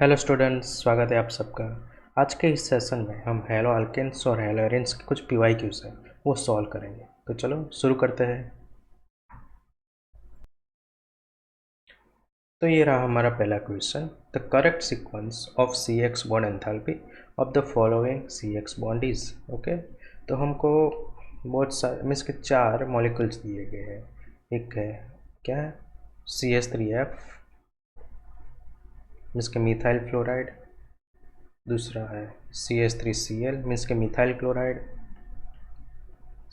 Hello students, स्वागत है आप सबका। आज के इस सेशन में हम हेलो अल्केन्स और हेलो एरेन्स के कुछ पीवाईक्यूज हैं वो सॉल्व करेंगे। तो चलो शुरू करते हैं। तो ये रहा हमारा पहला question. The correct sequence of C X bond enthalpy of the following C X bond is. Okay, तो हमको बहुत सारे मीन्स के चार मॉलिक्यूल्स दिए गए हैं। एक है क्या है, CH3F मीन्स के मिथाइल फ्लोराइड। दूसरा है CH3Cl मीन्स के मिथाइल क्लोराइड।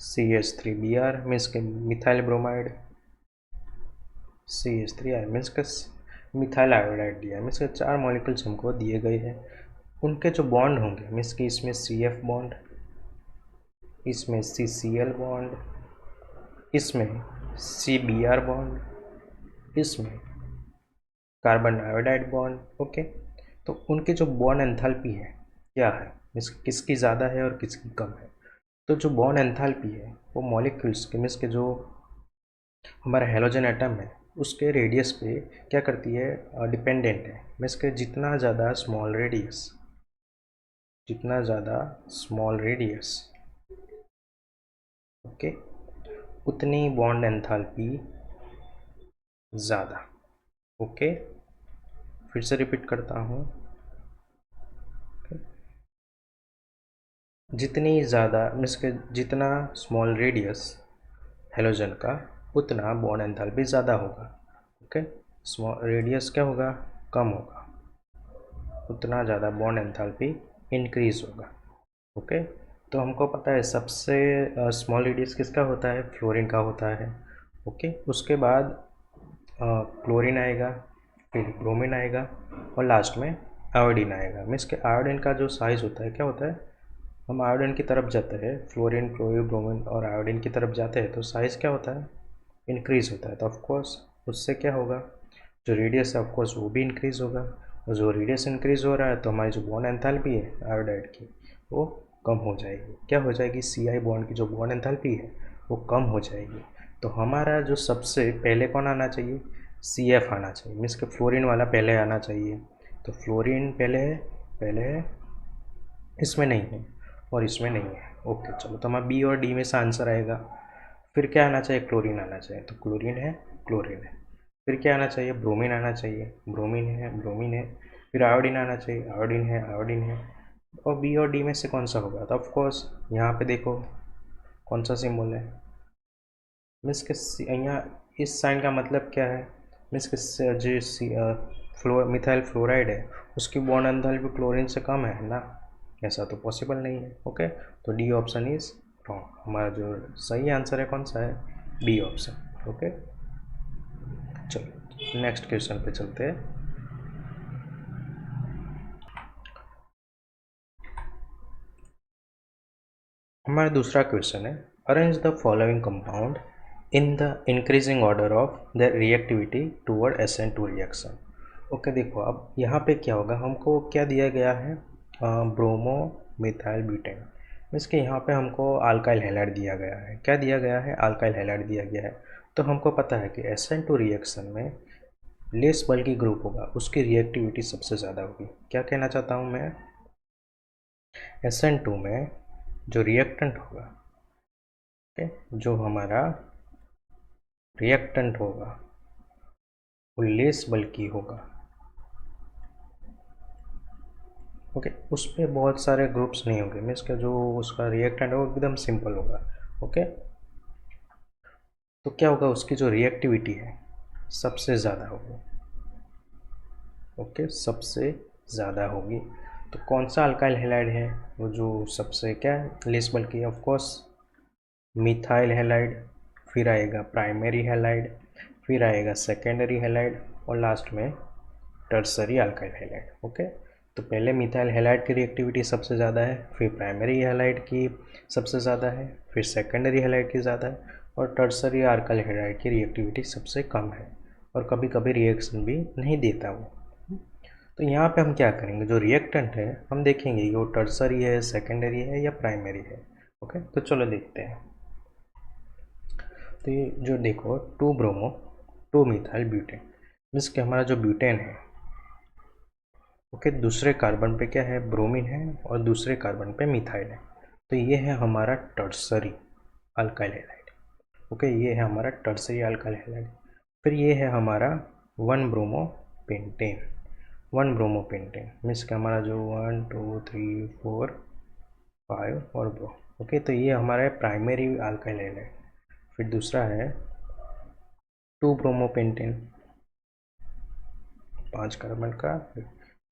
CH3Br मीन्स के मिथाइल ब्रोमाइड। CH3I मीन्स के मिथाइल आयोडाइड दिया। मीन्स के चार मॉलिक्यूल्स हमको दिए गए हैं। उनके जो बॉन्ड होंगे मीन्स कि इसमें CF बॉन्ड, इसमें CCl बॉन्ड, इसमें CBr बॉन्ड, इसमें कार्बन आयोडाइड बॉन्ड। ओके, तो उनके जो बॉन्ड एंथैल्पी है क्या है, मीन्स किसकी ज़्यादा है और किसकी कम है। तो जो बॉन्ड एंथैल्पी है वो मॉलिक्यूल्स के मीन्स के जो हमारा हेलोजन एटम है उसके रेडियस पे क्या करती है, डिपेंडेंट है। मीन्स के जितना ज़्यादा स्मॉल रेडियस, जितना ज़्यादा स्मॉल रेडियस, ओके, उतनी बॉन्ड एंथैल्पी ज़्यादा। ओके, फिर से रिपीट करता हूँ। जितनी ज़्यादा मीन्स के जितना स्मॉल रेडियस हेलोजन का उतना बॉन्ड एंथैल्पी ज़्यादा होगा। ओके, स्मॉल रेडियस क्या होगा, कम होगा, उतना ज़्यादा बॉन्ड एंथैल्पी इंक्रीज होगा। ओके, तो हमको पता है सबसे स्मॉल रेडियस किसका होता है, फ्लोरीन का होता है। ओके, उसके बाद क्लोरीन आएगा, फिर ब्रोमीन आएगा और लास्ट में आयोडीन आएगा। मीन्स के आयोडीन का जो साइज़ होता है क्या होता है, हम आयोडीन की तरफ जाते हैं, फ्लोरीन क्लोरीन ब्रोमीन और आयोडीन की तरफ जाते हैं तो साइज़ क्या होता है, इंक्रीज़ होता है। तो ऑफकोर्स उससे क्या होगा, जो रेडियस है ऑफकोर्स वो भी इंक्रीज़ होगा। और जो रेडियस इंक्रीज़ हो रहा है तो हमारी जो बॉन्ड एंथैल्पी है आयोडाइड की वो कम हो जाएगी। क्या हो जाएगी, CI बॉन्ड की जो बॉन्ड एंथैल्पी है वो कम हो जाएगी। तो हमारा जो सबसे पहले कौन आना चाहिए, CF आना चाहिए। मीन्स के फ्लोरीन वाला पहले आना चाहिए। तो फ्लोरीन पहले है, इसमें नहीं है और इसमें नहीं है। ओके, चलो तो हमारा B और D में से आंसर आएगा। फिर क्या आना चाहिए, क्लोरीन आना चाहिए। तो क्लोरीन है, क्लोरीन है। फिर क्या आना चाहिए, ब्रोमीन आना चाहिए, ब्रोमीन है, ब्रोमीन है। फिर आयोडीन आना चाहिए, आयोडीन है, आयोडीन है। और बी और डी में से कौन सा होगा, तो ऑफकोर्स यहाँ पे देखो कौन सा सिंबल है। मीन्स के यहाँ इस साइन का मतलब क्या है, मीन्स के जो मिथाइल फ्लोराइड है उसकी बॉन्ड एंथैल्पी क्लोरीन से कम है ना, ऐसा तो पॉसिबल नहीं है। ओके, तो डी ऑप्शन इज रॉन्ग। हमारा जो सही आंसर है कौन सा है, बी ऑप्शन। ओके, चलो नेक्स्ट क्वेश्चन पे चलते हैं। हमारा दूसरा क्वेश्चन है, arrange the following compound in the increasing order of the reactivity toward SN2 reaction. Okay, देखो अब यहाँ पे क्या होगा, हमको क्या दिया गया है, ब्रोमो मिथाइल ब्यूटेन। मीन्स कि यहाँ पे हमको अल्काइल हैलाइड दिया गया है। क्या दिया गया है, अल्काइल हैलाइड दिया गया है। तो हमको पता है कि SN2 रिएक्शन में लेस बल्कि ग्रुप होगा उसकी रिएक्टिविटी सबसे ज़्यादा होगी। क्या कहना चाहता हूँ मैं, SN2 में जो रिएक्टेंट होगा, जो हमारा रिएक्टेंट होगा वो लेस बल्कि होगा। ओके, उस पर बहुत सारे ग्रुप्स नहीं होंगे। मीन्स का जो उसका रिएक्टेंट है वो एकदम सिंपल होगा। ओके, तो क्या होगा, उसकी जो रिएक्टिविटी है सबसे ज़्यादा होगी। ओके, सबसे ज़्यादा होगी। तो कौन सा अल्काइल हैलाइड है वो जो सबसे क्या है, लेस बल्कि, ऑफकोर्स मिथाइल हैलाइड। फिर आएगा प्राइमरी हैलाइड, फिर आएगा सेकेंडरी हैलाइड और लास्ट में टर्सरी अल्काइल हैलाइड। ओके, तो पहले मिथाइल हैलाइड की रिएक्टिविटी सबसे ज़्यादा है, फिर प्राइमरी हैलाइड की सबसे ज़्यादा है, फिर सेकेंडरी हैलाइड की ज़्यादा है और टर्सरी अल्काइल हैलाइड की रिएक्टिविटी सबसे कम है और कभी कभी रिएक्शन भी नहीं देता वो। तो यहाँ पे हम क्या करेंगे, जो रिएक्टेंट है हम देखेंगे कि वो टर्सरी है, सेकेंडरी है या प्राइमरी है। ओके, तो चलो देखते हैं। तो ये जो देखो 2 ब्रोमो 2 मिथाइल ब्यूटेन, मीन्स कि हमारा जो ब्यूटेन है ओके, दूसरे कार्बन पे क्या है, ब्रोमीन है, और दूसरे कार्बन पे मिथाइल है। तो ये है हमारा टर्सरी अल्काइल हैलाइड। ओके, ये है हमारा टर्सरी अल्काइल हैलाइड। फिर ये है हमारा 1 ब्रोमोपेंटेन। 1 ब्रोमोपेंटेन मीन्स कि हमारा जो 1 2 3 4 5 और ब्रो। ओके, तो ये हमारा है प्राइमरी अल्काइल हैलाइड। फिर दूसरा है 2 ब्रोमोपेंटेन, 5 कार्बन का।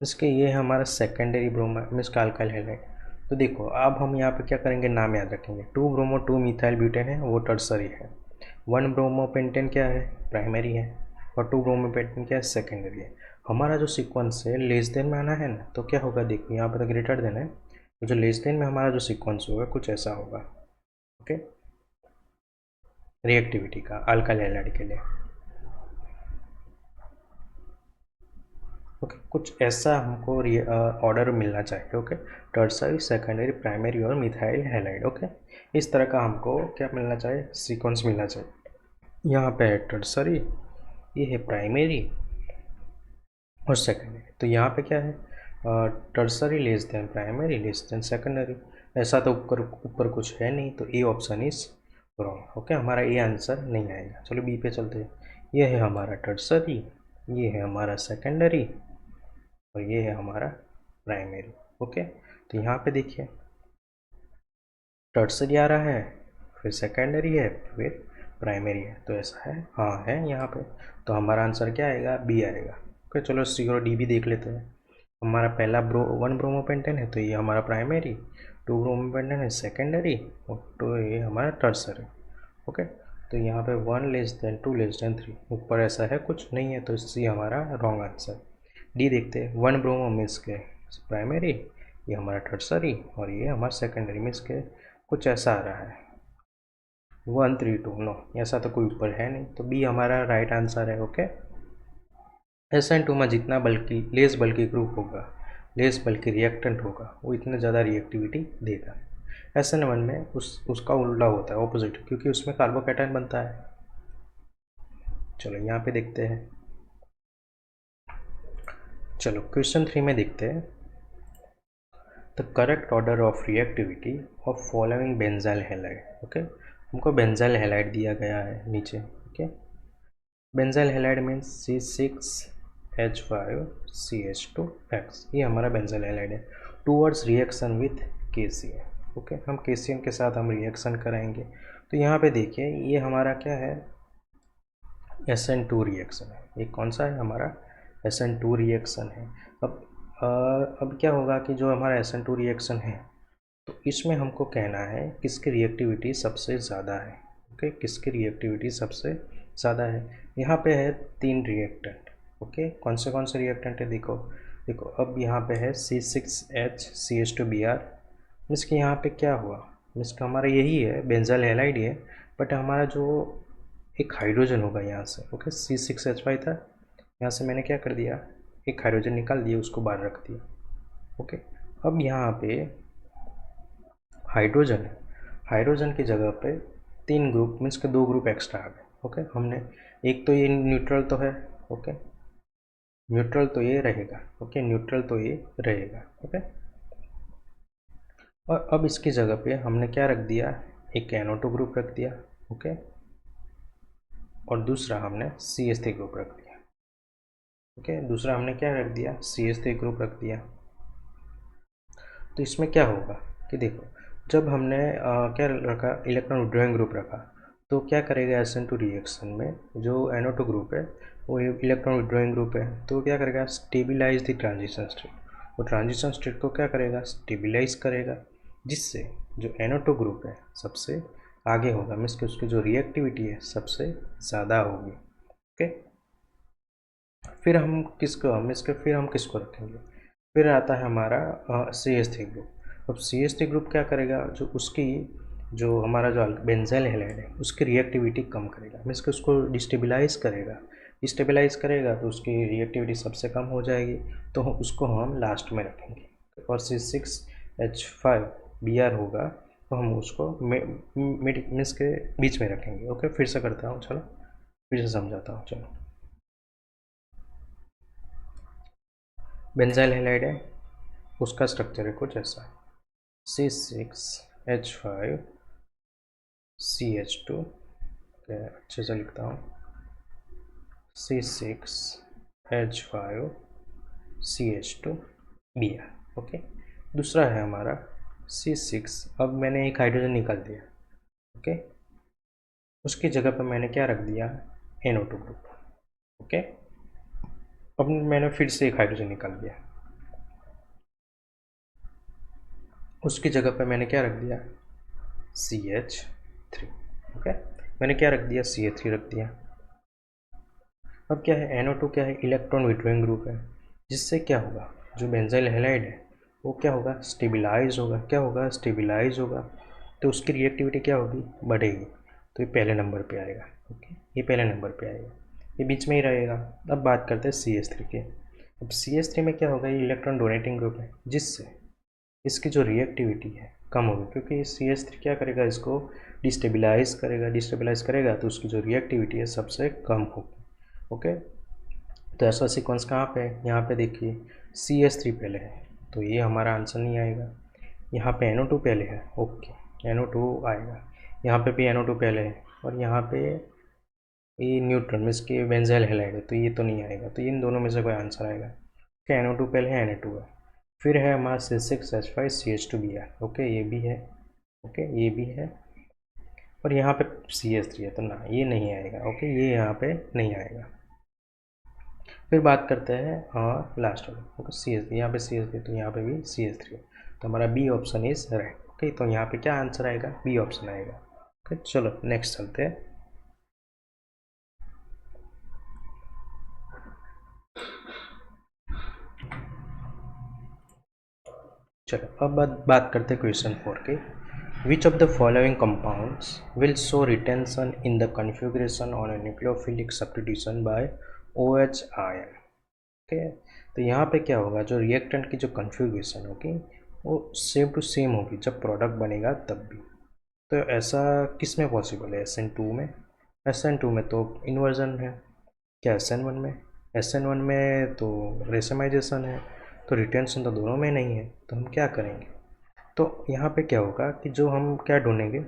इसके ये है हमारा सेकेंडरी ब्रोमा मीन्स का अल्काइल हैलाइड। तो देखो अब हम यहाँ पे क्या करेंगे, नाम याद रखेंगे। 2 ब्रोमो 2 मिथाइल ब्यूटेन है, वो टर्सरी है। 1 ब्रोमोपेंटेन क्या है, प्राइमरी है। और 2 ब्रोमोपेंटेन क्या है, सेकेंडरी है। हमारा जो सीक्वेंस है लेस देन में आना है ना, तो क्या होगा, देखो यहाँ पर तो ग्रेटर देन है, तो जो लेस देन में हमारा जो सीक्वेंस होगा कुछ ऐसा होगा। ओके, रिएक्टिविटी का अल्काइल हैलाइड के लिए। ओके, कुछ ऐसा हमको ऑर्डर मिलना चाहिए। ओके, टर्सरी, सेकेंडरी, प्राइमरी और मिथाइल हैलाइड। ओके, इस तरह का हमको क्या मिलना चाहिए, सीक्वेंस मिलना चाहिए। यहाँ पे है टर्सरी, ये है प्राइमरी और सेकेंडरी। तो यहाँ पे क्या है, tertiary less than primary less than secondary. ऐसा तो ऊपर ऊपर कुछ है नहीं, तो A option is wrong. Okay, हमारा ए आंसर नहीं आएगा। चलो बी पे चलते हैं। ये है हमारा टर्सरी, ये है हमारा सेकेंडरी और ये है हमारा प्राइमरी। ओके, तो यहाँ पे देखिए टर्सरी आ रहा है, फिर सेकेंडरी है, फिर प्राइमरी है। तो ऐसा है, हाँ है यहाँ पे। तो हमारा आंसर क्या आएगा, बी आएगा। ओके, चलो सी और डी भी देख लेते हैं। हमारा पहला 1 ब्रोमोपेंटेन है, तो ये हमारा प्राइमरी। 2 ब्रोमोपेंटेन है सेकेंडरी, और तो ये हमारा टर्सरी। ओके, तो यहाँ पे 1 लेस देन 2 लेस देन 3, ऊपर ऐसा है कुछ नहीं है, तो सी हमारा रॉन्ग आंसर। डी देखते हैं। 1 ब्रोमो मीन्स के प्राइमरी, ये हमारा टर्सरी और ये हमारा सेकेंडरी मीन्स के कुछ ऐसा आ रहा है 1 3 2। नो, ऐसा तो कोई ऊपर है नहीं, तो बी हमारा राइट आंसर है। ओके, SN2 में जितना बल्कि लेस बल्कि ग्रुप होगा, लेस बल्कि रिएक्टेंट होगा, वो इतना ज़्यादा रिएक्टिविटी देगा। SN1 में उसका उल्टा होता है, ऑपोजिट, क्योंकि उसमें कार्बोकैटायन बनता है। चलो यहाँ पे देखते हैं। चलो क्वेश्चन 3 में देखते हैं। The correct order of reactivity of following benzyl halide. Okay, हमको बेंजाइल हैलाइड दिया गया है नीचे। Okay, benzyl halide means C6H5CH2X, ये हमारा बेंजाइल हैलाइड है। Towards reaction with KCl। Okay, हम KCl के साथ हम रिएक्शन कराएंगे। तो यहाँ पे देखिए ये हमारा क्या है, SN2 रिएक्शन है। ये कौन सा है, हमारा SN2 रिएक्शन है। अब क्या होगा कि जो हमारा SN2 रिएक्शन है, तो इसमें हमको कहना है किसकी रिएक्टिविटी सबसे ज़्यादा है। ओके, किसकी रिएक्टिविटी सबसे ज़्यादा है। यहाँ पे है 3 रिएक्टेंट। ओके, कौन से रिएक्टेंट है, देखो देखो। अब यहाँ पे है C6HCH2Br, मीन्स कि यहाँ पे क्या हुआ, मीन्स कि हमारा यही है, बेंजाइल हैलाइड है, बट हमारा जो एक हाइड्रोजन होगा यहाँ से। ओके, C6H5 था, यहाँ से मैंने क्या कर दिया, एक हाइड्रोजन निकाल दिया, उसको बाहर रख दिया। ओके, अब यहाँ पे हाइड्रोजन है, हाइड्रोजन की जगह पे 3 ग्रुप मीन्स के 2 ग्रुप एक्स्ट्रा आ गए। ओके, हमने एक तो ये न्यूट्रल तो है। ओके, न्यूट्रल तो ये रहेगा। ओके, न्यूट्रल तो ये रहेगा। ओके, और अब इसकी जगह पे हमने क्या रख दिया, एक NO2 ग्रुप रख दिया। ओके, और दूसरा हमने CH3 ग्रुप रख दिया। ओके, दूसरा हमने क्या रख दिया, CH3 ग्रुप रख दिया। तो इसमें क्या होगा कि देखो, जब हमने क्या रखा, इलेक्ट्रॉन विड्रॉइंग ग्रुप रखा, तो क्या करेगा SN2 रिएक्शन में, जो NO2 ग्रुप है वो इलेक्ट्रॉन विड्रॉइंग ग्रुप है, तो क्या करेगा, स्टेबिलाइज द ट्रांजिशन स्टेट। वो ट्रांजिशन स्टेट को क्या करेगा, स्टेबिलाइज करेगा, जिससे जो NO2 ग्रुप है सबसे आगे होगा, मीन्स कि उसकी जो रिएक्टिविटी है सबसे ज़्यादा होगी। ओके, फिर हम किसको रखेंगे, फिर आता है हमारा CH3 ग्रुप। अब CH3 ग्रुप क्या करेगा, जो उसकी जो हमारा जो बेंजाइल हैलाइड है उसकी रिएक्टिविटी कम करेगा, मीन्स कि उसको डिस्टेबलाइज करेगा। डिस्टेबलाइज करेगा तो उसकी रिएक्टिविटी सबसे कम हो जाएगी, तो उसको हम लास्ट में रखेंगे। और C6H5Br होगा, तो हम उसको मीन्स के बीच में रखेंगे। ओके, फिर से करता हूँ, चलो फिर से समझाता हूँ। चलो बेंजाइल हैलाइड है, उसका स्ट्रक्चर है कुछ ऐसा, C6H5CH2, अच्छे से लिखता हूँ, C6H5CH2Br। ओके, दूसरा है हमारा C6, अब मैंने एक हाइड्रोजन निकाल दिया, ओके, उसकी जगह पर मैंने क्या रख दिया, NO2 ग्रुप, ओके। अब मैंने फिर से एक हाइड्रोजन निकाल दिया, उसकी जगह पर मैंने क्या रख दिया, CH3, ओके, मैंने क्या रख दिया, CH3 रख दिया। अब क्या है, NO2 क्या है, इलेक्ट्रॉन विड्रॉइंग ग्रुप है, जिससे क्या होगा, जो बेंजाइल हैलाइड है वो क्या होगा, स्टेबिलाइज होगा, क्या होगा, स्टेबिलाइज होगा, तो उसकी रिएक्टिविटी क्या होगी, बढ़ेगी, तो ये पहले नंबर पे आएगा, ओके, ये पहले नंबर पे आएगा, ये बीच में ही रहेगा। अब बात करते हैं CH3 की। अब CH3 में क्या होगा, ये इलेक्ट्रॉन डोनेटिंग ग्रुप है, जिससे इसकी जो रिएक्टिविटी है कम होगी, क्योंकि CH3 क्या करेगा, इसको डिस्टेबिलाइज करेगा तो उसकी जो रिएक्टिविटी है सबसे कम होगी, ओके। तो ऐसा सीक्वेंस कहाँ पे है, यहाँ पे देखिए CH3 पहले है, तो ये हमारा आंसर नहीं आएगा। यहाँ पे NO2 पहले है, ओके, NO2 आएगा, यहाँ पे भी NO2 पहले है, और यहाँ पे ये न्यूट्रॉन मीन्स के बेंजाइल हैलाइड है, तो ये तो नहीं आएगा, तो इन दोनों में से कोई आंसर आएगा, क्या NO2 पहले है, Na2 है, फिर है हमारा C6H5CH2Br, ओके, ये भी है, ओके, ये भी है, और यहाँ पे CH3 है, तो ना ये नहीं आएगा, ओके, ये यहाँ पे नहीं आएगा। फिर बात करते हैं और लास्ट वाला, ओके, CH3, यहाँ पे CH3, तो यहाँ पे भी CH3 है, तो हमारा B option is right, okay, तो यहाँ पे क्या आंसर आएगा, बी ऑप्शन आएगा, ओके। चलो नेक्स्ट चलते हैं। चलो अब बात करते हैं क्वेश्चन 4 की। Which of the following compounds will show retention in the configuration on a nucleophilic substitution by OH ion, okay. तो यहाँ पे क्या होगा, जो रिएक्टेंट की जो कॉन्फ़िगरेशन होगी वो सेम टू सेम होगी जब प्रोडक्ट बनेगा तब भी। तो ऐसा किस में पॉसिबल है, SN2 में, SN2 में तो इन्वर्जन है, क्या SN1 में, SN1 में तो रेसमाइजेशन है, तो रिटेंशन तो दोनों में नहीं है, तो हम क्या करेंगे, तो यहाँ पे क्या होगा कि जो हम क्या ढूंढेंगे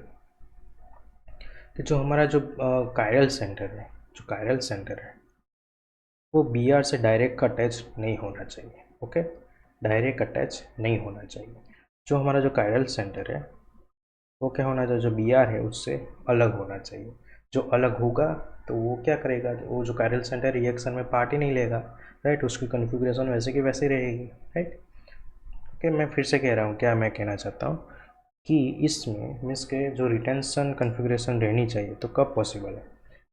कि जो हमारा जो कायरल सेंटर है, जो कायरल सेंटर है वो BR से डायरेक्ट अटैच नहीं होना चाहिए, ओके, डायरेक्ट अटैच नहीं होना चाहिए। जो हमारा जो कायरल सेंटर है वो क्या होना चाहिए, जो BR है उससे अलग होना चाहिए, जो अलग होगा तो वो क्या करेगा, वो जो कायरल सेंटर रिएक्शन में पार्ट ही नहीं लेगा, राइट, उसकी कॉन्फ़िगरेशन वैसे की वैसे रहेगी, राइट, ओके। मैं फिर से कह रहा हूँ, क्या मैं कहना चाहता हूँ कि इसमें मीन्स के जो रिटेंशन कॉन्फ़िगरेशन रहनी चाहिए तो कब पॉसिबल है,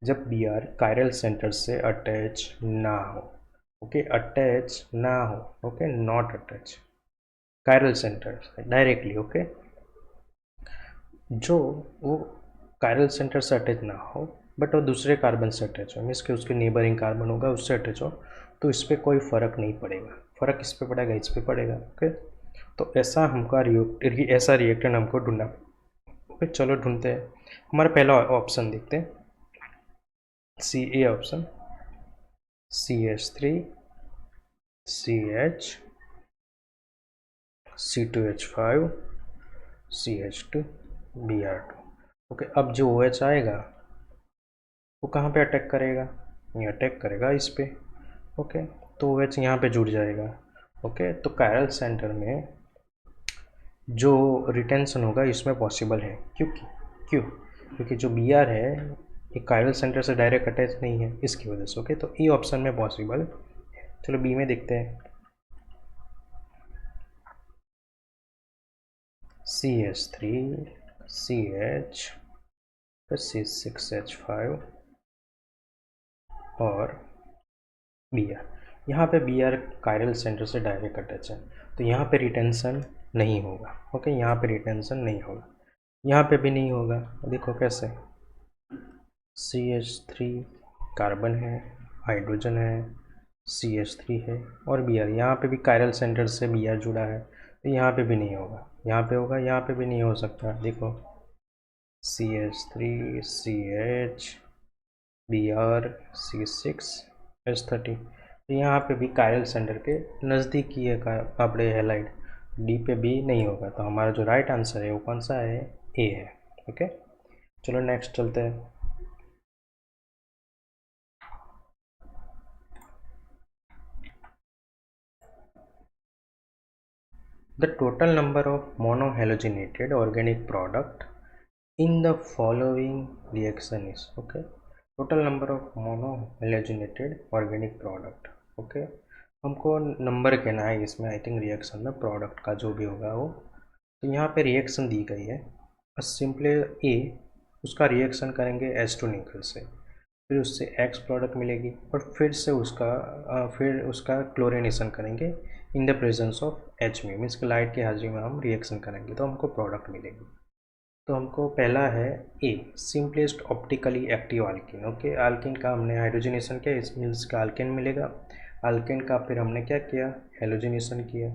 जब BR कायरल सेंटर से अटैच ना हो, ओके, अटैच ना हो, okay, not attach chiral centre directly, okay, जो वो कायरल सेंटर से अटैच ना हो बट वो दूसरे कार्बन से अटैच हो, मीन्स कि उसके नेबरिंग कार्बन होगा उससे अटैच हो, तो इस पर कोई फ़र्क नहीं पड़ेगा, फ़र्क इस पर पड़ेगा, इस पर पड़ेगा, ओके। तो ऐसा हमका ऐसा रिएक्टेंट हमको ढूंढना, ओके, चलो ढूंढते हैं। हमारा पहला ऑप्शन देखते हैं, A option, CH3 CH C2H5 CH2 Br2, okay. अब जो OH आएगा वो कहाँ पे अटैक करेगा, ये अटैक करेगा इस पे, ओके, तो OH यहाँ पे जुड़ जाएगा, ओके। तो कायरल सेंटर में जो रिटेंशन होगा इसमें पॉसिबल है, क्योंकि जो BR है ये कायरल सेंटर से डायरेक्ट अटैच नहीं है, इसकी वजह से, ओके। तो ई ऑप्शन में पॉसिबल है। चलो बी में देखते हैं, CH3 CH C6H5 और BR, यहाँ पे BR कायरल सेंटर से डायरेक्ट अटैच है, तो यहाँ पे रिटेंशन नहीं होगा, ओके, यहाँ पे रिटेंशन नहीं होगा, यहाँ पे भी नहीं होगा, देखो कैसे, CH3 कार्बन है, हाइड्रोजन है, CH3 है और BR, यहाँ पे भी कायरल सेंटर से BR जुड़ा है, तो यहाँ पे भी नहीं होगा, यहाँ पे होगा, यहाँ पे भी नहीं हो सकता, देखो CH3 CH BR C6H30, तो यहाँ पे भी कायरल सेंटर के नज़दीक ही है अपने हेलाइड, डी पे बी नहीं होगा, तो हमारा जो राइट आंसर है वो कौन सा है, ए है। ओके, चलो नेक्स्ट चलते हैं। The total number of monohalogenated organic product in the following reaction is, okay, total number of monohalogenated organic product, okay, हमको नंबर कहना है इसमें, आई थिंक रिएक्शन में प्रोडक्ट का जो भी होगा वो। तो यहाँ पे रिएक्शन दी गई है, सिंपली ए, उसका रिएक्शन करेंगे H2 निकल से, फिर उससे X प्रोडक्ट मिलेगी, और फिर उसका क्लोरिनेशन करेंगे इन द प्रेजेंस ऑफ H में, मीन्स लाइट की हाजिरी में हम रिएक्शन करेंगे तो हमको प्रोडक्ट मिलेगी। तो हमको पहला है ए, सिंपलेस्ट ऑप्टिकली एक्टिव आल्किन। ओके, आल्किन का हमने हाइड्रोजनेशन किया, इस मीन्स का आल्किन मिलेगा। आल्किन का फिर हमने क्या किया, हेलोजनेशन किया।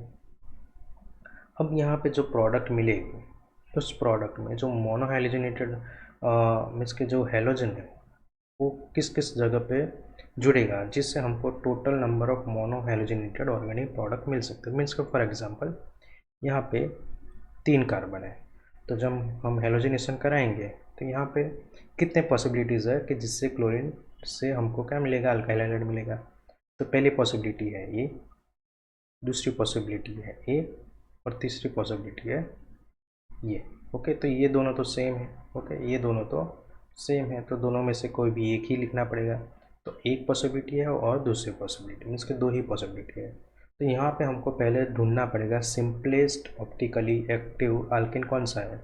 अब यहाँ पे जो प्रोडक्ट मिलेगी, उस प्रोडक्ट में जो मोनोहाइलोजेनेटेड मीन्स के जो हेलोजन है वो किस किस जगह पे जुड़ेगा, जिससे हमको total number of monohalogenated organic product मिल सकते हैं। मीन्स फॉर एग्जांपल यहाँ पे 3 कार्बन है, तो जब हम हेलोजनेशन कराएंगे तो यहाँ पे कितने पॉसिबिलिटीज़ है कि जिससे क्लोरीन से हमको क्या मिलेगा, अल्काइल हाइड्राइड मिलेगा। तो पहली पॉसिबिलिटी है ये, दूसरी पॉसिबिलिटी है ए, और तीसरी पॉसिबिलिटी है ये। ओके, तो ये दोनों तो सेम है। ओके, ये दोनों तो सेम है, तो दोनों में से कोई भी एक ही लिखना पड़ेगा। तो एक पॉसिबिलिटी है और दूसरी पॉसिबिलिटी, मीन्स के 2 ही पॉसिबिलिटी है। तो यहाँ पे हमको पहले ढूंढना पड़ेगा सिंपलेस्ट ऑप्टिकली एक्टिव आल्किन कौन सा है।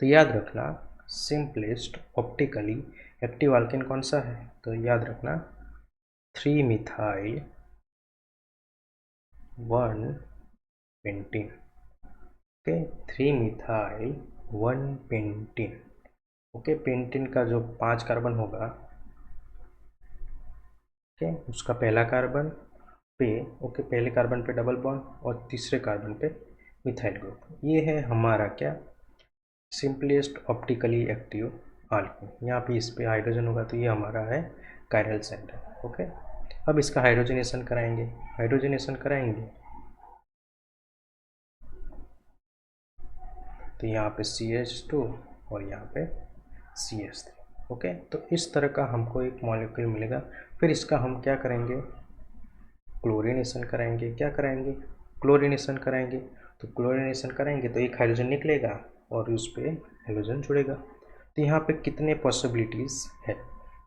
तो याद रखना सिंपलेस्ट ऑप्टिकली एक्टिव आल्किन कौन सा है, तो याद रखना 3 methyl 1 pentene. Okay, 3 methyl 1 pentene. Okay, pentene का जो 5 कार्बन होगा, ओके, उसका पहला कार्बन पे, ओके, पहले कार्बन पे डबल बॉन्ड और तीसरे कार्बन पे मिथाइल ग्रुप, ये है हमारा क्या, सिंपलेस्ट ऑप्टिकली एक्टिव आल्किन। यहाँ पे इस पे हाइड्रोजन होगा तो ये हमारा है कायरल सेंटर। ओके, अब इसका हाइड्रोजनेशन कराएंगे, तो यहाँ पे CH2 और यहाँ पे CH3। ओके, तो इस तरह का हमको एक मॉलिक्यूल मिलेगा। फिर इसका हम क्या करेंगे, क्लोरीनेशन कराएंगे। क्या कराएंगे, क्लोरीनेशन कराएंगे। तो क्लोरीनेशन कराएंगे तो एक हाइड्रोजन निकलेगा और उस पर हाइड्रोजन जुड़ेगा। तो यहाँ पे कितने पॉसिबिलिटीज़ है,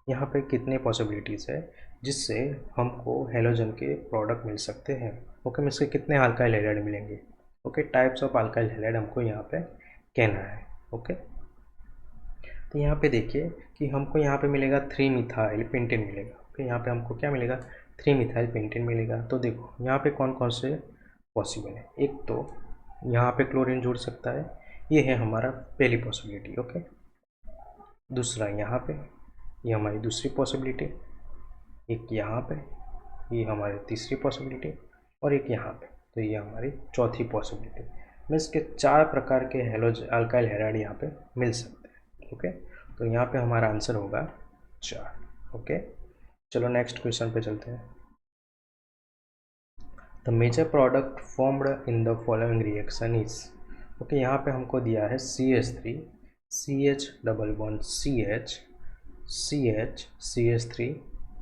यहाँ पे कितने पॉसिबिलिटीज़ है जिससे हमको हेलोजन के प्रोडक्ट मिल सकते हैं। ओके, में से कितने अल्काइल हैलाइड मिलेंगे। Okay, types of alkyl halide हमको यहाँ पे कहना है। ओके, तो यहाँ पे देखिए कि हमको यहाँ पे मिलेगा 3 मिथाइल पेंटेन मिलेगा। ओके, यहाँ पे हमको क्या मिलेगा, 3 मिथाइल पेंटेन मिलेगा। तो देखो यहाँ पे कौन कौन से पॉसिबल है, एक तो यहाँ पे क्लोरीन जुड़ सकता है, ये है हमारा पहली पॉसिबिलिटी। ओके, दूसरा यहाँ पे, ये हमारी दूसरी पॉसिबिलिटी, एक यहाँ पे, ये हमारी तीसरी पॉसिबिलिटी, और एक यहाँ पे, तो ये हमारी चौथी पॉसिबिलिटी। मीन्स के 4 प्रकार के अल्काइल हैलाइड यहाँ पे मिल सकते हैं। ओके, तो यहाँ पे हमारा आंसर होगा 4। ओके, चलो नेक्स्ट क्वेश्चन पे चलते हैं। The major product formed in the following reaction is, okay, यहाँ पे हमको दिया है CH3 CH double bond CH CH CH3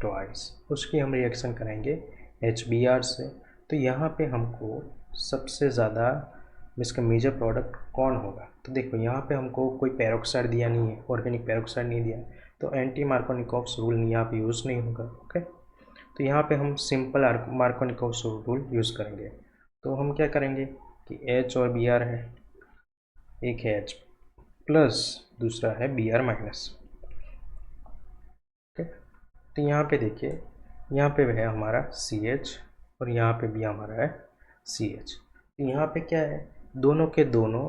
twice, उसकी हम रिएक्शन करेंगे HBr से। तो यहाँ पे हमको सबसे ज़्यादा इसका मेजर प्रोडक्ट कौन होगा, तो देखो यहाँ पे हमको कोई पेरोक्साइड दिया नहीं है, ऑर्गेनिक पेरोक्साइड नहीं दिया है, तो एंटी मार्कोनिकोव्स रूल यहाँ पे यूज़ नहीं होगा। ओके, तो यहाँ पे हम सिंपल मार्कोनिकोव्स रूल यूज़ करेंगे। तो हम क्या करेंगे कि H और Br है, एक है H प्लस, दूसरा है Br माइनस। ओके, तो यहाँ पे देखिए, यहाँ पे है हमारा CH और यहाँ पे भी हमारा है CH। तो यहाँ पे क्या है, दोनों के दोनों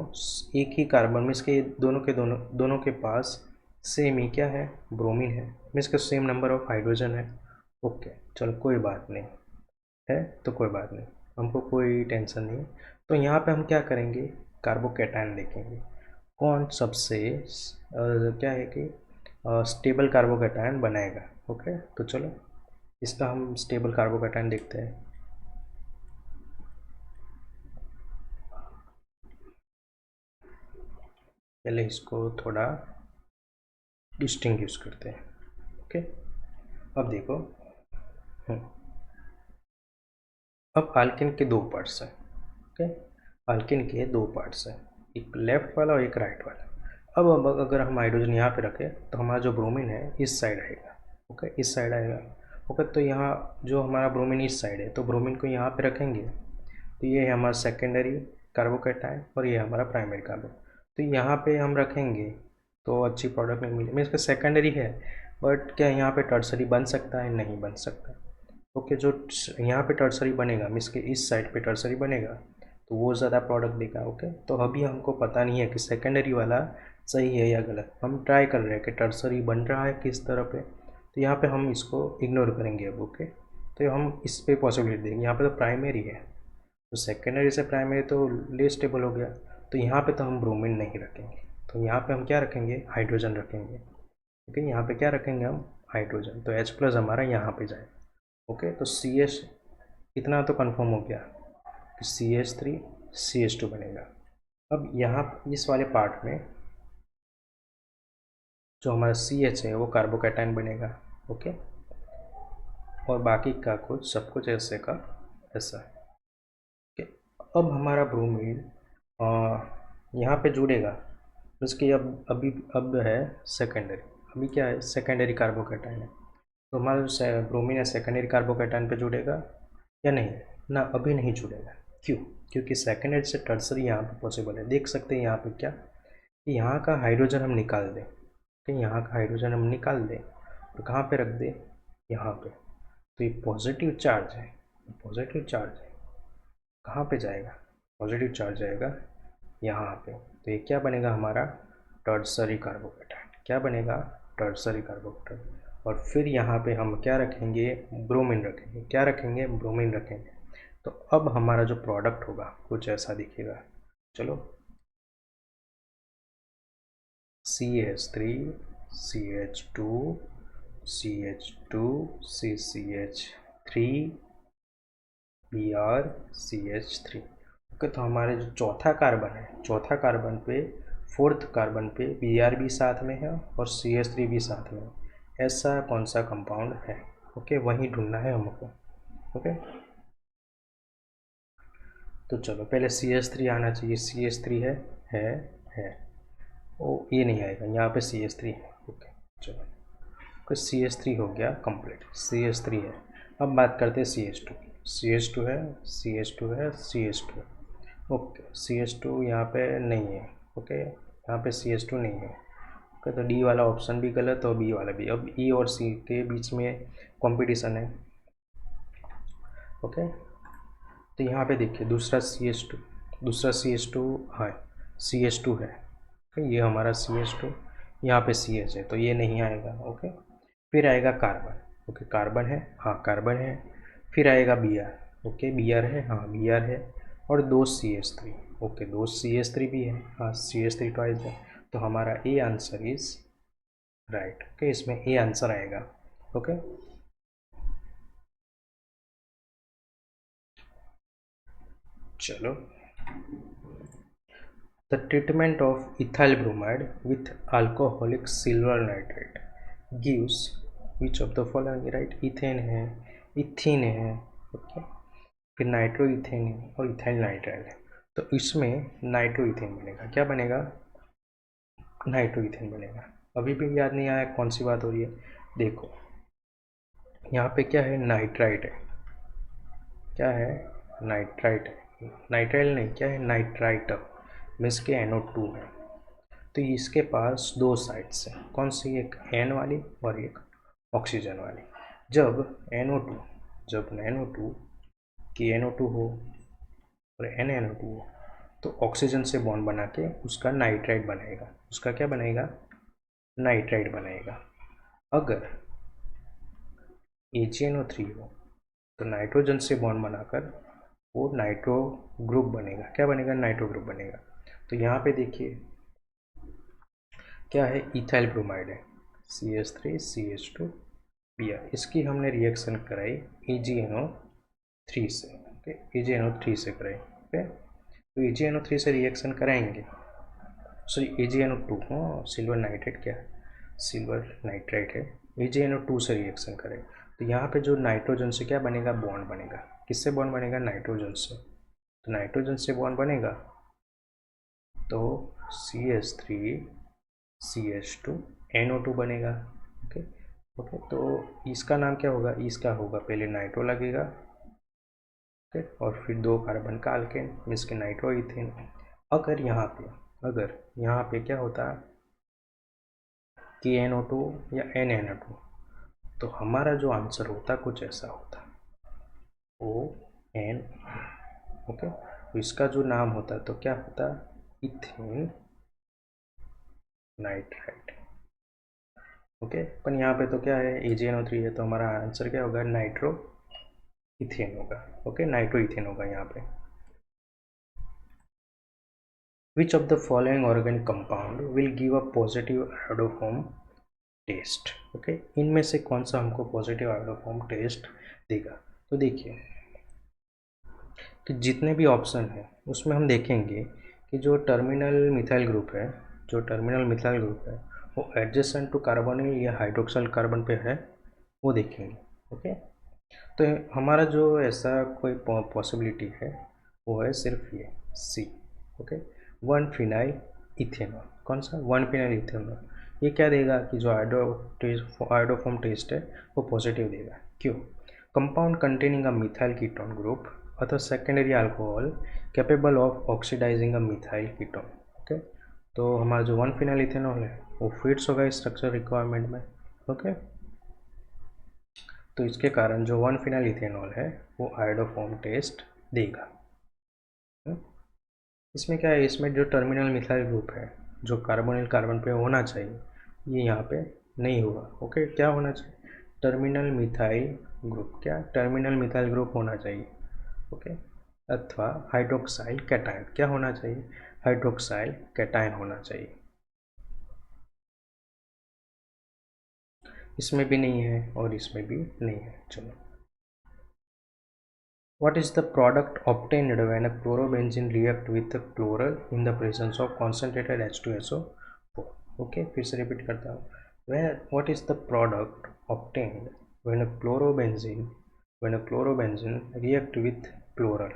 एक ही कार्बन में, इसके दोनों के पास सेम ही क्या है, ब्रोमीन है, मीन्स का सेम नंबर ऑफ हाइड्रोजन है। ओके, चलो कोई बात नहीं है, तो कोई बात नहीं, हमको कोई टेंशन नहीं। तो यहाँ पे हम क्या करेंगे, कार्बोकैटायन देखेंगे कौन सबसे क्या है कि स्टेबल कार्बोकैटायन बनाएगा। ओके, तो चलो इसका हम स्टेबल कार्बोकैटायन देखते हैं। पहले इसको थोड़ा डिस्टिंग्विश करते हैं। ओके, अब देखो, अब अल्किन के दो पार्ट्स हैं। ओके, अल्किन के दो पार्ट्स हैं, एक लेफ्ट वाला और एक राइट वाला। अब अगर हम हाइड्रोजन यहाँ पे रखें तो हमारा जो ब्रोमीन है इस साइड आएगा। ओके, इस साइड आएगा। ओके, तो यहाँ जो हमारा ब्रोमीन इस साइड है, तो ब्रोमीन को यहाँ पे रखेंगे तो ये है हमारा सेकेंडरी कार्बोकैटायन और ये हमारा प्राइमरी कार्बो। तो यहाँ पे हम रखेंगे तो अच्छी प्रोडक्ट नहीं मिलेगी। मीन्स का सेकेंडरी है, बट क्या यहाँ पे टर्सरी बन सकता है? नहीं बन सकता। ओके, जो यहाँ पे टर्सरी बनेगा, मीन्स के इस साइड पे टर्सरी बनेगा तो वो ज़्यादा प्रोडक्ट देगा। ओके, तो अभी हमको पता नहीं है कि सेकेंडरी वाला सही है या गलत। हम ट्राई कर रहे हैं कि टर्सरी बन रहा है किस तरह पे, तो यहाँ पे हम इसको इग्नोर करेंगे अब। ओके, तो हम इस पे पॉसिबिलिटी देंगे। यहाँ पे तो प्राइमरी है, तो सेकेंडरी से प्राइमरी तो लेस स्टेबल हो गया, तो यहाँ पे तो हम ब्रोमीन नहीं रखेंगे। तो यहाँ पे हम क्या रखेंगे? हाइड्रोजन रखेंगे। ओके, यहाँ पे क्या रखेंगे हम? हाइड्रोजन। तो H+ हमारा यहाँ पे जाएगा। ओके, तो CH इतना तो कंफर्म हो गया कि CH3 CH2 बनेगा। अब यहाँ इस वाले पार्ट में जो हमारा CH है वो कार्बोकैटायन बनेगा। ओके, और बाकी का कुछ सब कुछ ऐसे का ऐसा। ओके, अब हमारा ब्रोमीन यहाँ पे जुड़ेगा, उसकी अब है सेकेंडरी। अभी क्या है? सेकेंडरी कार्बोकैटायन है, तो हमारा जो ब्रोमीन है सेकेंडरी कार्बोकैटायन पे जुड़ेगा या नहीं? ना, अभी नहीं जुड़ेगा। क्यों? क्योंकि सेकेंडरी से टर्सरी यहाँ पे पॉसिबल है। देख सकते हैं यहाँ पे क्या कि यहाँ का हाइड्रोजन हम निकाल दें। ठीक, यहाँ का हाइड्रोजन हम निकाल दें और कहाँ पे रख दें? यहाँ पे। तो ये पॉजिटिव चार्ज है, पॉजिटिव चार्ज है, कहाँ पे जाएगा? पॉजिटिव चार्ज जाएगा यहाँ पे। तो ये क्या बनेगा हमारा? Tertiary carbocation. क्या बनेगा? Tertiary carbocation. और फिर यहाँ पे हम क्या रखेंगे? ब्रोमीन रखेंगे। क्या रखेंगे? ब्रोमीन रखेंगे। तो अब हमारा जो प्रोडक्ट होगा कुछ ऐसा दिखेगा। चलो, CH3 CH2 CH2 CCH3 Br CH3। Okay, तो हमारे जो चौथा कार्बन है, चौथा कार्बन पे, फोर्थ कार्बन पे Br भी साथ में है और CH3 भी साथ में है। ऐसा कौन सा कंपाउंड है? ओके, वही ढूंढना है हमको। ओके, तो चलो पहले CH3 आना चाहिए। CH3 है है ओ, ये नहीं आएगा, यहाँ पे CH3 है। ओके, चलो, तो CH3 हो गया कंप्लीट। CH3 है। अब बात करते हैं CH2। CH2 है, CH2 है, CH2 है। ओके, CH2 यहाँ पे नहीं है। ओके, यहाँ पे CH2 नहीं है। ओके, तो डी वाला ऑप्शन भी गलत और बी वाला भी। अब ई और सी के बीच में कंपटीशन है। ओके, तो यहाँ पे देखिए दूसरा CH2, दूसरा CH2 है, CH2 है। ये हमारा CH2, यहाँ पे CH है, तो ये नहीं आएगा। ओके, फिर आएगा कार्बन। ओके, कार्बन है, हाँ कार्बन है। फिर आएगा Br। ओके, Br है, हाँ Br है। और दो CH3। ओके, दो CH3 भी है, हाँ CH3 ट्वाइस है। तो हमारा A answer is right. Okay, इसमें ए आंसर आएगा। ओके, चलो, the treatment of ethyl bromide with alcoholic silver nitrate gives which of the following? Right, ethane है, इथीन है, ओके, फिर नाइट्रो इथेन है और इथाइल नाइट्राइल है। तो इसमें नाइट्रो इथेन बनेगा। क्या बनेगा? नाइट्रो इथेन बनेगा। अभी भी याद नहीं आया कौन सी बात हो रही है? देखो, यहाँ पे क्या है? नाइट्राइट है। क्या है? नाइट्राइट है, नाइट्राइल नहीं, क्या है? नाइट्राइट। मीन्स के NO2 है। तो इसके पास दो साइड्स हैं। कौन सी? एक N वाली और एक ऑक्सीजन वाली। जब NO2, जब NO2 की NO2 हो और NNO2 हो तो ऑक्सीजन से बॉन्ड बना के उसका नाइट्राइड बनाएगा। उसका क्या बनाएगा? नाइट्राइड बनाएगा। अगर AgNO3 हो तो नाइट्रोजन से बॉन्ड बनाकर वो नाइट्रो ग्रुप बनेगा। क्या बनेगा? नाइट्रो ग्रुप बनेगा। तो यहाँ पे देखिए क्या है? इथाइल ब्रोमाइड है, CH3 CH2 Br, इसकी हमने रिएक्शन कराई EgNO3 से, ओके, EgNO3 से कराई, ओके। तो EgNO3 से रिएक्शन कराएंगे, सॉरी EgNO2, हाँ सिल्वर नाइट्रेट क्या है, सिल्वर नाइट्राइट है, EgNO2 से रिएक्शन करें तो यहाँ पे जो नाइट्रोजन से क्या बनेगा, बॉन्ड बनेगा। किससे बॉन्ड बनेगा, नाइट्रोजन से। तो नाइट्रोजन से बॉन्ड बनेगा तो CH3 CH2 NO2 बनेगा, ओके ओके। तो इसका नाम क्या होगा, इसका होगा पहले नाइट्रो लगेगा, ओके, और फिर 2 कार्बन का अल्केन मीन्स के नाइट्रो इथेन। अगर यहाँ पे क्या होता कि NO2 या NNO2, तो हमारा जो आंसर होता कुछ ऐसा होता, ON, ओके। तो इसका जो नाम होता तो क्या होता, इथेन नाइट्राइट, ओके। पर यहाँ पे तो क्या है, EgNO3 है, तो हमारा आंसर क्या होगा, नाइट्रो इथेन होगा, ओके, नाइट्रो इथेन होगा यहाँ पे। Which of the following organic compound will give a positive iodoform test, okay, इनमें से कौन सा हमको पॉजिटिव आयोडोफॉर्म टेस्ट देगा। तो देखिए कि जितने भी ऑप्शन है उसमें हम देखेंगे कि जो टर्मिनल मिथाइल ग्रुप है, वो एडजेसेंट टू कार्बोनिल या हाइड्रोक्सिल कार्बन पे है, वो देखेंगे, ओके। तो हमारा जो ऐसा कोई पॉसिबिलिटी है वो है सिर्फ ये सी, ओके, 1 फिनाइल इथेनॉल। कौन सा, 1 फिनाइल इथेनॉल। ये क्या देगा कि जो आयोडोफॉर्म टेस्ट है वो पॉजिटिव देगा। क्यों, compound containing a methyl ketone group अथवा secondary alcohol capable of oxidising a methyl ketone, okay. तो हमारा जो 1 फिनाइल इथेनॉल है वो फिट्स होगा इस स्ट्रक्चर रिक्वायरमेंट में, ओके। तो इसके कारण जो 1 फिनाइल इथेनॉल है वो आयोडोफॉर्म टेस्ट देगा। इसमें क्या है, इसमें जो टर्मिनल मिथाइल ग्रुप है जो कार्बोनिल कार्बन पे होना चाहिए, ये यहाँ पे नहीं होगा, ओके। क्या होना चाहिए, टर्मिनल मिथाइल ग्रुप, क्या टर्मिनल मिथाइल ग्रुप होना चाहिए, ओके, अथवा हाइड्रोक्साइल कैटायन, क्या होना चाहिए, हाइड्रोक्साइल कैटायन होना चाहिए। इसमें भी नहीं है और इसमें भी नहीं है। चलो, what is the product obtained when a chlorobenzene react with the chloral in the presence of concentrated H2SO4, okay, फिर से रिपीट करता हूँ, what is the product obtained when a chlorobenzene react with chloral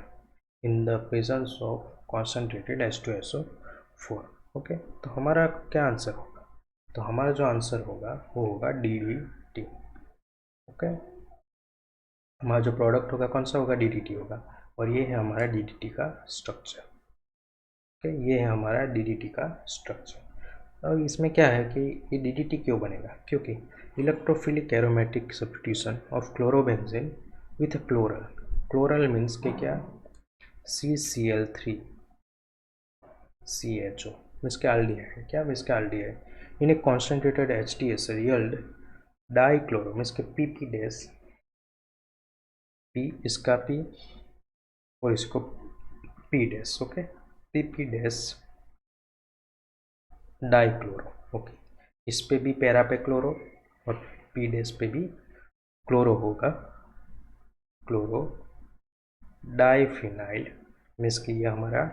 in the presence of concentrated H2SO4, okay. तो हमारा क्या answer होगा, तो हमारा जो आंसर होगा वो होगा DDT, ओके। हमारा जो प्रोडक्ट होगा कौन सा होगा, DDT होगा। और ये है हमारा DDT का स्ट्रक्चर, ओके, ये है हमारा DDT का स्ट्रक्चर। और इसमें क्या है कि ये DDT क्यों बनेगा, क्योंकि electrophilic aromatic substitution of chlorobenzene with chloral, chloral means के क्या, CCl3 CHO मीन्स के aldehyde है, क्या मीन्स के aldehyde in a concentrated HTS yield dichloro means के PP डैश, P इसका P और इसको P dash, okay, PP dash dichloro, okay. इस पे भी पैरा पे क्लोरो और P डैश पे भी क्लोरो होगा, क्लोरो डाइफिनाइल मीन्स कि ये हमारा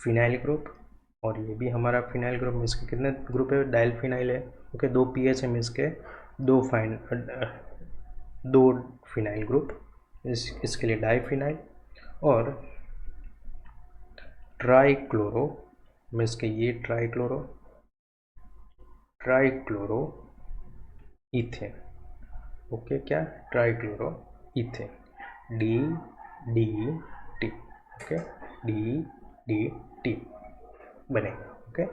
फिनाइल ग्रुप और ये भी हमारा फिनाइल ग्रुप मीन्स के कितने ग्रुप है, डाइल फिनाइल है, ओके। 2 pH है मीन्स के दो फिनाइल ग्रुप, इसके लिए डाइफिनाइल। और ट्राइक्लोरो मीन्स के ये ट्राइक्लोरो इथेन, ओके, क्या trichloro ethane, DDT, okay, DDT बनेगा, ओके।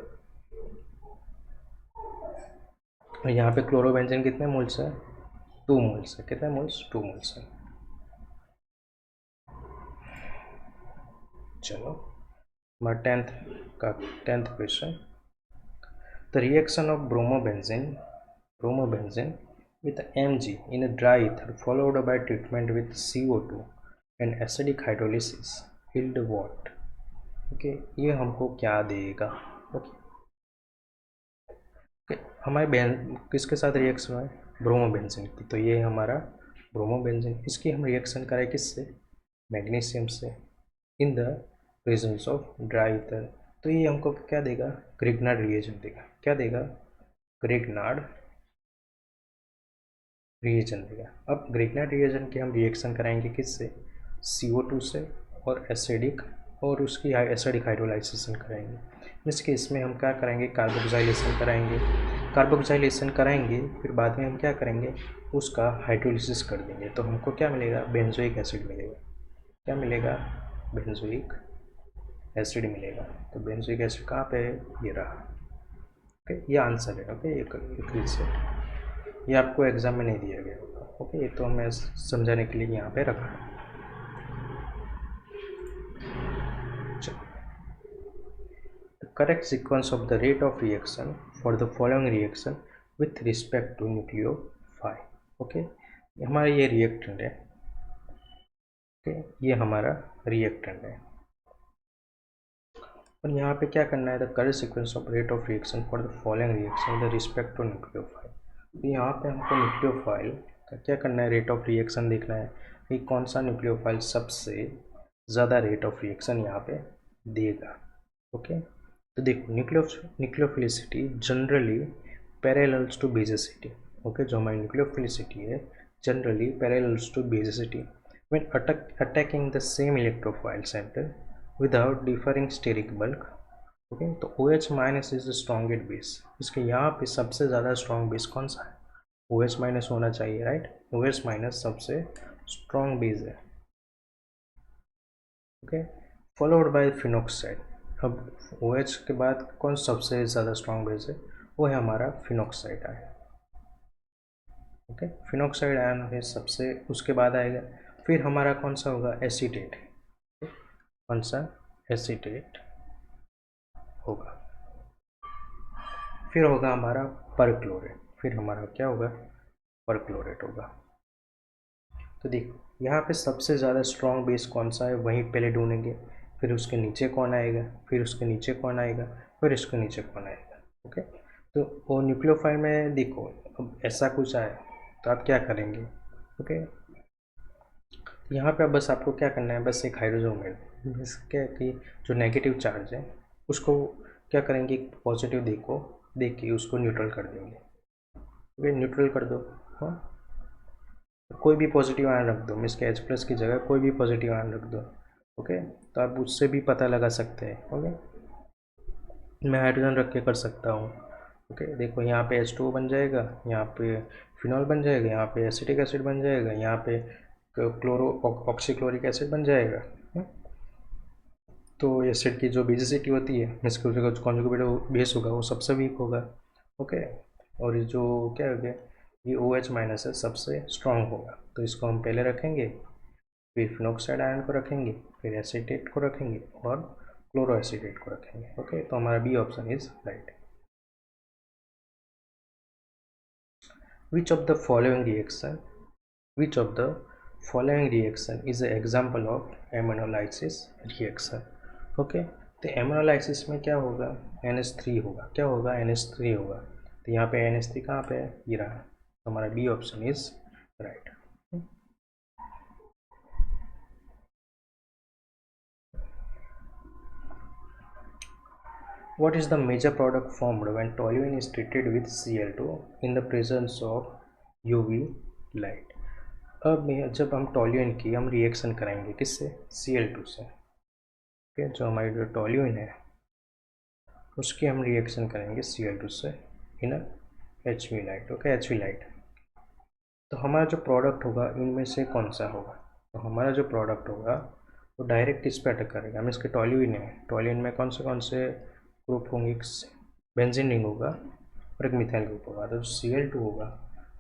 और यहाँ पे क्लोरोबेंजीन कितने मोल्स है, 2 मोल्स है, कितने मोल्स, 2 मोल्स है। चलो, हमारा 10th question, the reaction of bromobenzene with Mg in a dry ether followed by treatment with CO2 and acidic hydrolysis yield what, okay. ये हमको क्या देगा, ओके। हमारे किसके साथ रिएक्शन हुआ है, ब्रोमोबेंजीन की। तो ये हमारा ब्रोमोबेंजीन, इसकी हम रिएक्शन करें किससे, मैग्नीशियम से, इन the presence of dry ether. तो ये हमको क्या देगा, ग्रिग्नार्ड रिएजेंट देगा। क्या देगा, ग्रिग्नार्ड रिएजेंट देगा। अब ग्रिग्नार्ड रिएजेंट की हम रिएक्शन कराएंगे किससे, CO2 से, और एसिडिक, और उसकी एसिडिक हाइड्रोलाइजेशन कराएंगे। इस केस में हम क्या कराएंगे, कार्बोक्साइलेशन कराएंगे। कार्बोक्साइलेशन कराएंगे फिर बाद में हम क्या करेंगे, उसका हाइड्रोलिसिस कर देंगे। तो हमको क्या मिलेगा, बेंजोइक एसिड मिलेगा। क्या मिलेगा, बेंजोइक एसिड मिलेगा। तो बेंजोइक एसिड कहाँ पे है, ये रहा। ओके, ये आंसर है। ओके, ये क्लियर से, ये आपको एग्जाम में नहीं दिया गया होगा। ओके, ये तो मैं समझाने के लिए यहाँ पे रखा है। The correct sequence of the rate of reaction for the following reaction with respect to nucleophile. Okay, हमारा ये रिएक्टेंट है। ओके, ये हमारा रिएक्टेंट है, और यहाँ पे क्या करना है, the correct sequence of rate of reaction for the following reaction with respect to nucleophile. तो यहाँ पे हमको न्यूक्लियोफाइल का क्या करना है, रेट ऑफ रिएक्शन देखना है कि कौन सा न्यूक्लियोफाइल सबसे ज़्यादा रेट ऑफ रिएक्शन यहाँ पे देगा। ओके, तो देखो nucleophilicity generally parallels to basicity. Okay, जो हमारी न्यूक्लियोफिलिसिटी है generally parallels to basicity when attacking the same electrophile centre without differing steric bulk. Okay, तो OH minus is the strongest base. इसके यहाँ पे सबसे ज़्यादा स्ट्रॉन्ग बेस कौन सा है, OH माइनस होना चाहिए, राइट। OH माइनस सबसे स्ट्रॉन्ग बेस है। Okay, followed by phenoxide. अब OH के बाद कौन सबसे ज़्यादा स्ट्रॉन्ग बेस है, वो है हमारा phenoxide ion. Okay, phenoxide ion है सबसे, उसके बाद आएगा फिर हमारा कौन सा होगा, एसीटेट। कौन सा, एसीटेट होगा। फिर होगा हमारा परक्लोरेट। फिर हमारा क्या होगा, परक्लोरेट होगा। तो देखो यहाँ पे सबसे ज़्यादा स्ट्रॉन्ग बेस कौन सा है, वहीं पहले ढूंढेंगे, फिर उसके नीचे कौन आएगा, फिर उसके नीचे कौन आएगा, फिर इसके नीचे कौन आएगा। ओके, तो वो न्यूक्लियोफाइल में देखो अब ऐसा कुछ आए तो आप क्या करेंगे। ओके, यहाँ पे बस आपको क्या करना है, बस एक हाइड्रोजन बस क्या कि जो नेगेटिव चार्ज है उसको क्या करेंगे, पॉजिटिव देख के उसको न्यूट्रल कर देंगे। ओके, न्यूट्रल कर दो। हाँ, कोई भी पॉजिटिव आयन रख दो, मीन्स के H+ की जगह कोई भी पॉजिटिव आयन रख दो। ओके, तो आप उससे भी पता लगा सकते हैं। ओके, मैं हाइड्रोजन रख के कर सकता हूँ। ओके, देखो यहाँ पे H2O बन जाएगा, यहाँ पे फिनॉल बन जाएगा, यहाँ पे एसिटिक एसिड बन जाएगा, यहाँ पे ऑक्सीक्लोरिक एसिड बन जाएगा। तो एसिड की जो बेसिसिटी होती है, मीन्स कि उसका जो कॉन्जुगेट बेस होगा वो सबसे वीक होगा। ओके, और ये जो क्या हो गया, ये OH माइनस है सबसे स्ट्रांग होगा। तो इसको हम पहले रखेंगे, फिर फिनोक्साइड आयन को रखेंगे, फिर एसीटेट को रखेंगे और क्लोरो एसीटेट को रखेंगे। ओके, तो हमारा B option is right. Which of the following reaction is a example of aminolysis reaction. Okay, तो एमिनोलाइसिस में क्या होगा, NH3 होगा। क्या होगा, NH3 होगा। तो यहाँ पे NH3 कहाँ पे है, ये रहा। तो हमारा B option is right. What is the major product formed when toluene is treated with Cl2 in the presence of UV light? अब जब हम टोल्यूइन की हम रिएक्शन कराएंगे किससे, Cl2 से। ओके, जो हमारी जो टोल्यूइन है उसकी हम रिएक्शन करेंगे Cl2 से इन HV light. Okay, HV light. तो हमारा जो प्रोडक्ट होगा इनमें से कौन सा होगा, तो हमारा जो प्रोडक्ट होगा वो डायरेक्ट इस पर अटैक करेगा। हम इसके टोल्यूइन है, टोल्यूइन में कौन से ग्रुप होंगे, बेंजीन रिंग होगा और एक मिथाइल ग्रुप होगा। तो Cl2 होगा।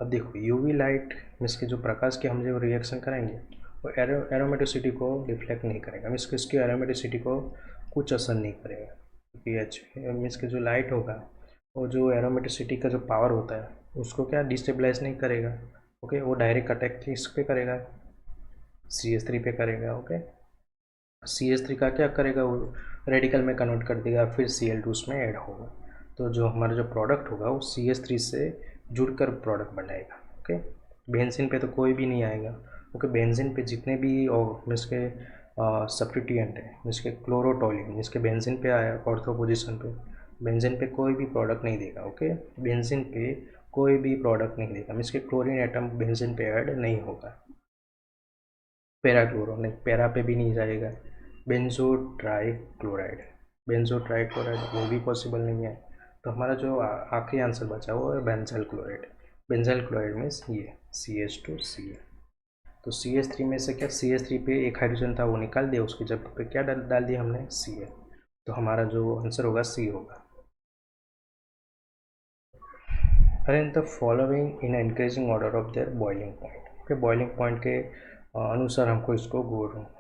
अब देखो UV लाइट मीन्स के जो प्रकाश के हम जो रिएक्शन करेंगे वो एरोमेटिसिटी को रिफ्लेक्ट नहीं करेगा, मीन्स कि इसकी एरोमेटिसिटी को कुछ असर नहीं करेगा, क्योंकि मीन्स के जो लाइट होगा वो जो एरोमेटिसिटी का जो पावर होता है उसको क्या डिस्टेबलाइज नहीं करेगा। ओके, वो डायरेक्ट अटैक किस पे करेगा, CH3 पे करेगा। ओके, CH3 का क्या करेगा, वो रेडिकल में कन्वर्ट कर देगा, फिर Cl2 उसमें ऐड होगा। तो जो हमारा जो प्रोडक्ट होगा वो CH3 से जुड़कर प्रोडक्ट बनाएगा। ओके। बेंजीन पे तो कोई भी नहीं आएगा। ओके, बेंजीन पे जितने भी और इसके सब्स्टिट्यूएंट है, जिसके क्लोरोटोलिन, जिसके बेंजीन पे आया ऑर्थो पोजीशन पे, बेंजीन पे कोई भी प्रोडक्ट नहीं देगा। ओके, बेंजीन पे कोई भी प्रोडक्ट नहीं देगा, इसके क्लोरीन एटम बेंजीन पे ऐड नहीं होगा। पैराक्लोरो नहीं, पैरा पे भी नहीं जाएगा। बेंजो ट्राइक्लोराइड, बेंजो ट्राइक्लोराइड वो भी पॉसिबल नहीं है। तो हमारा जो आखिरी आंसर बचा वो है benzyl chloride. Benzyl chloride means ये CH2Cl। तो CH3 में से क्या, CH3 पे एक हाइड्रोजन था वो निकाल दिया, उसकी जगह पे क्या डाल दिया हमने, Cl। तो हमारा जो आंसर होगा C होगा। Arrange the following in increasing order of their boiling point. Okay, boiling point के अनुसार हमको इसको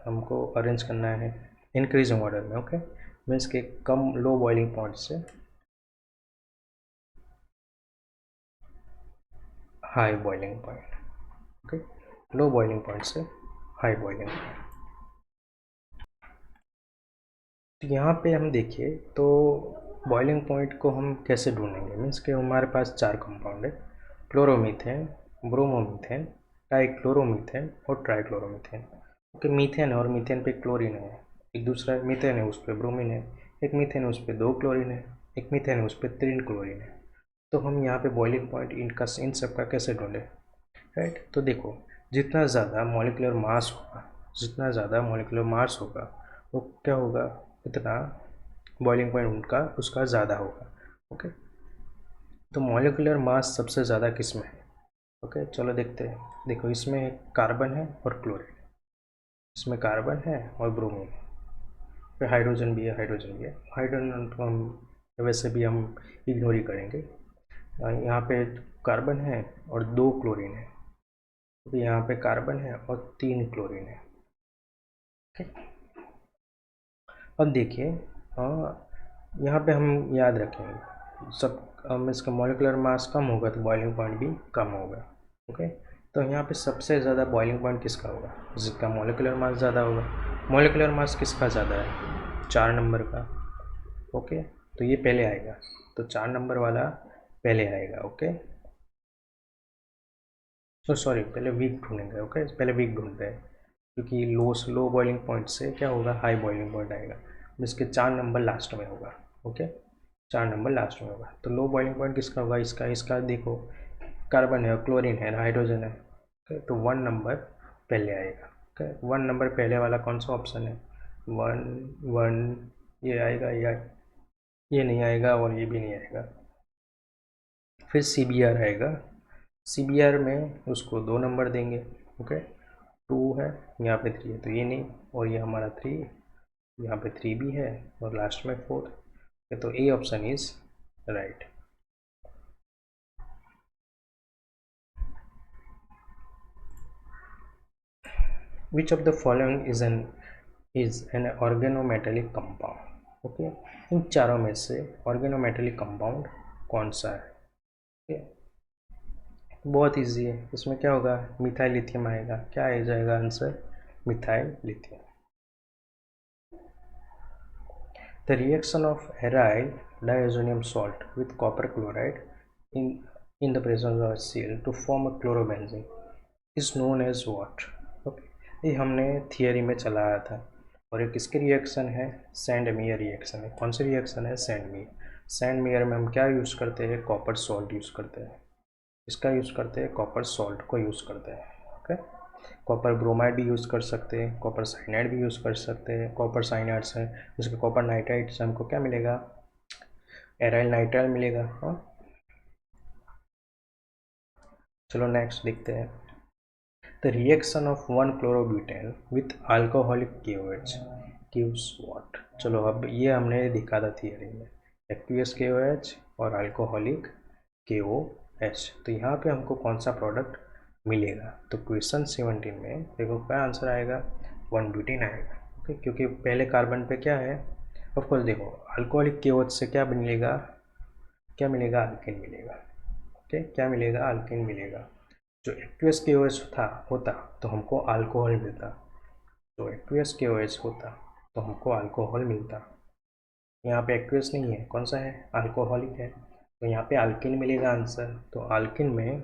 हमको अरेंज करना है इंक्रीजिंग ऑर्डर में। ओके, मीन्स के कम लो बॉइलिंग पॉइंट से high boiling point. Okay, low boiling point से हाई बॉइलिंग पॉइंट। तो यहाँ पे हम देखिए तो बॉइलिंग पॉइंट को हम कैसे ढूंढेंगे, मीन्स कि हमारे पास 4 कंपाउंड है, क्लोरोमीथेन, ब्रोमोमीथेन, डाइक्लोरोमीथेन और ट्राइक्लोरोमीथेन। ओके, मीथेन और मीथेन पे क्लोरीन है, एक दूसरा मीथेन है उस पर ब्रोमीन है, एक मीथेन है उस पर 2 क्लोरीन है, एक मीथेन है उस पर 3 क्लोरीन है। तो हम यहाँ पे बॉइलिंग पॉइंट इन सब का कैसे ढूंढें, राइट। तो देखो, जितना ज़्यादा मॉलिक्यूलर मास होगा, जितना ज़्यादा मॉलिक्यूलर मास होगा वो क्या होगा, उतना बॉइलिंग पॉइंट उनका उसका ज़्यादा होगा। ओके, तो मॉलिक्यूलर मास सबसे ज़्यादा किस में है। ओके, चलो देखते हैं। देखो, इसमें कार्बन है और क्लोरीन, इसमें कार्बन है और ब्रोमीन है, फिर हाइड्रोजन भी है, हाइड्रोजन भी है। हाइड्रोजन तो हम वैसे भी हम इग्नोर ही करेंगे। यहाँ पे कार्बन है और 2 क्लोरीन है, तो यहाँ पे कार्बन है और 3 क्लोरीन है। ओके, अब देखिए यहाँ पे हम याद रखेंगे सब इसका मॉलिक्यूलर मास कम होगा तो बॉइलिंग पॉइंट भी कम होगा। ओके, तो यहाँ पे सबसे ज़्यादा बॉइलिंग पॉइंट किसका होगा, जिसका मॉलिक्यूलर मास ज़्यादा होगा। मॉलिक्यूलर मास किसका ज़्यादा है, 4 नंबर का। ओके, तो ये पहले आएगा, तो 4 नंबर वाला पहले आएगा। ओके, तो सॉरी, पहले वीक ढूंढेंगे। ओके, पहले वीक ढूंढते हैं, क्योंकि लो बॉइलिंग पॉइंट से क्या होगा, हाई बॉइलिंग पॉइंट आएगा, जिसके 4 नंबर लास्ट में होगा। ओके, 4 नंबर लास्ट में होगा। तो लो बॉइलिंग पॉइंट किसका होगा, इसका देखो, कार्बन है और क्लोरीन है, हाइड्रोजन है। ओके, तो 1 नंबर पहले आएगा। ओके, 1 नंबर पहले वाला कौन सा ऑप्शन है, 1 1, ये आएगा या ये नहीं आएगा और ये भी नहीं आएगा। फिर CBr आएगा, CBr में उसको 2 नंबर देंगे। ओके, 2 है, यहाँ पे 3 है, तो ये नहीं, और ये हमारा 3, यहाँ पे 3 भी है और लास्ट में 4। तो A option is right. Which of the following is an organometallic compound. Okay, इन चारों में से ऑर्गेनोमेटेलिक कंपाउंड कौन सा है। ओके, बहुत इजी है, इसमें क्या होगा, मिथाइल लिथियम आएगा। क्या आ जाएगा answer, methyl lithium. The reaction of aryl diazonium salt with copper chloride in, in the presence of HCl to form a chlorobenzene is known as what? Okay, ये हमने थियरी में चलाया था। और एक किसकी रिएक्शन है, सैंड मेयर रिएक्शन है। कौन सी रिएक्शन है, सैंड मेयर। सैंड मेयर में हम क्या यूज़ करते हैं, कॉपर सॉल्ट यूज़ करते हैं। इसका यूज़ करते हैं, कॉपर सॉल्ट को यूज़ करते हैं। ओके, कॉपर ब्रोमाइड भी यूज़ कर सकते हैं, कॉपर साइनाइड भी यूज़ कर सकते हैं। कॉपर साइनाइड से, जिसके कॉपर नाइट्राइड से हमको क्या मिलेगा, एराइल नाइट्राइल मिलेगा। हाँ, चलो नेक्स्ट देखते हैं। The reaction of 1 chlorobutane with alcoholic KOH gives what. चलो, अब ये हमने दिखा था थियरी में, एक्वियस KOH और अल्कोहलिक KOH। तो यहाँ पे हमको कौन सा प्रोडक्ट मिलेगा, तो क्वेश्चन 17 में देखो क्या आंसर आएगा, 1 ब्यूटेन आएगा। ओके, क्योंकि पहले कार्बन पे क्या है, ऑफ कोर्स देखो अल्कोहलिक KOH से क्या मिलेगा, क्या मिलेगा, अल्केन मिलेगा। ओके, क्या मिलेगा, अल्केन मिलेगा। जो एक्वियस KOH होता तो हमको अल्कोहल मिलता, तो एक्वियस KOH होता तो हमको अल्कोहल मिलता। यहाँ पे एक्वियस नहीं है, कौन सा है, अल्कोहलिक है, तो यहाँ पे अल्किन मिलेगा आंसर। तो अल्किन में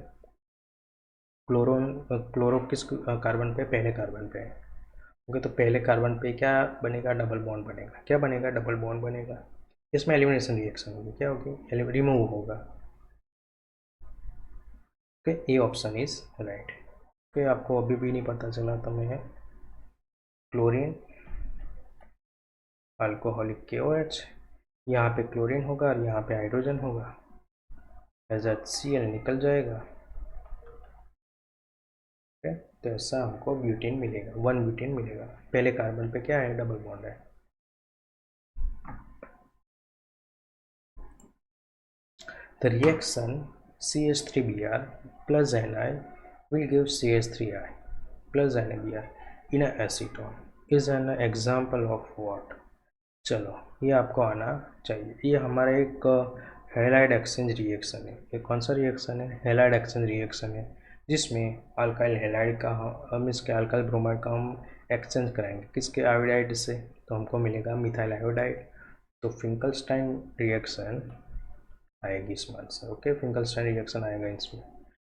क्लोरो किस कार्बन पे, पहले कार्बन पे है। ओके, तो पहले कार्बन पे क्या बनेगा, डबल बॉन्ड बनेगा। क्या बनेगा, डबल बॉन्ड बनेगा। इसमें एलिमिनेशन रिएक्शन होगी, क्या होगी, रिमूव होगा। Okay, A option is right. Okay, आपको अभी भी नहीं पता चला तो मैं क्लोरीन अल्कोहलिक KOH, यहाँ पे क्लोरीन होगा और यहाँ पे हाइड्रोजन होगा, HCl निकल जाएगा। ओके, तो ऐसा हमको ब्यूटेन मिलेगा, 1 ब्यूटेन मिलेगा। पहले कार्बन पे क्या है, डबल बॉन्ड है। The reaction CH3Br plus Ni will give CH3I plus NaBr in a acetone is an example of what? चलो, ये आपको आना चाहिए। ये हमारा एक हैलाइड एक्सचेंज रिएक्शन है। ये कौन सा रिएक्शन है, हैलाइड एक्सचेंज रिएक्शन है, जिसमें अल्काइल हैलाइड का हम इसके अल्काइल ब्रोमाइड का हम एक्सचेंज कराएंगे किसके, आयोडाइड से, तो हमको मिलेगा मिथाइल आयोडाइड। तो फिंकलस्टाइन रिएक्शन आएगी इसमें आंसर। ओके, फिंकलस्टाइन रिएक्शन आएगा इसमें,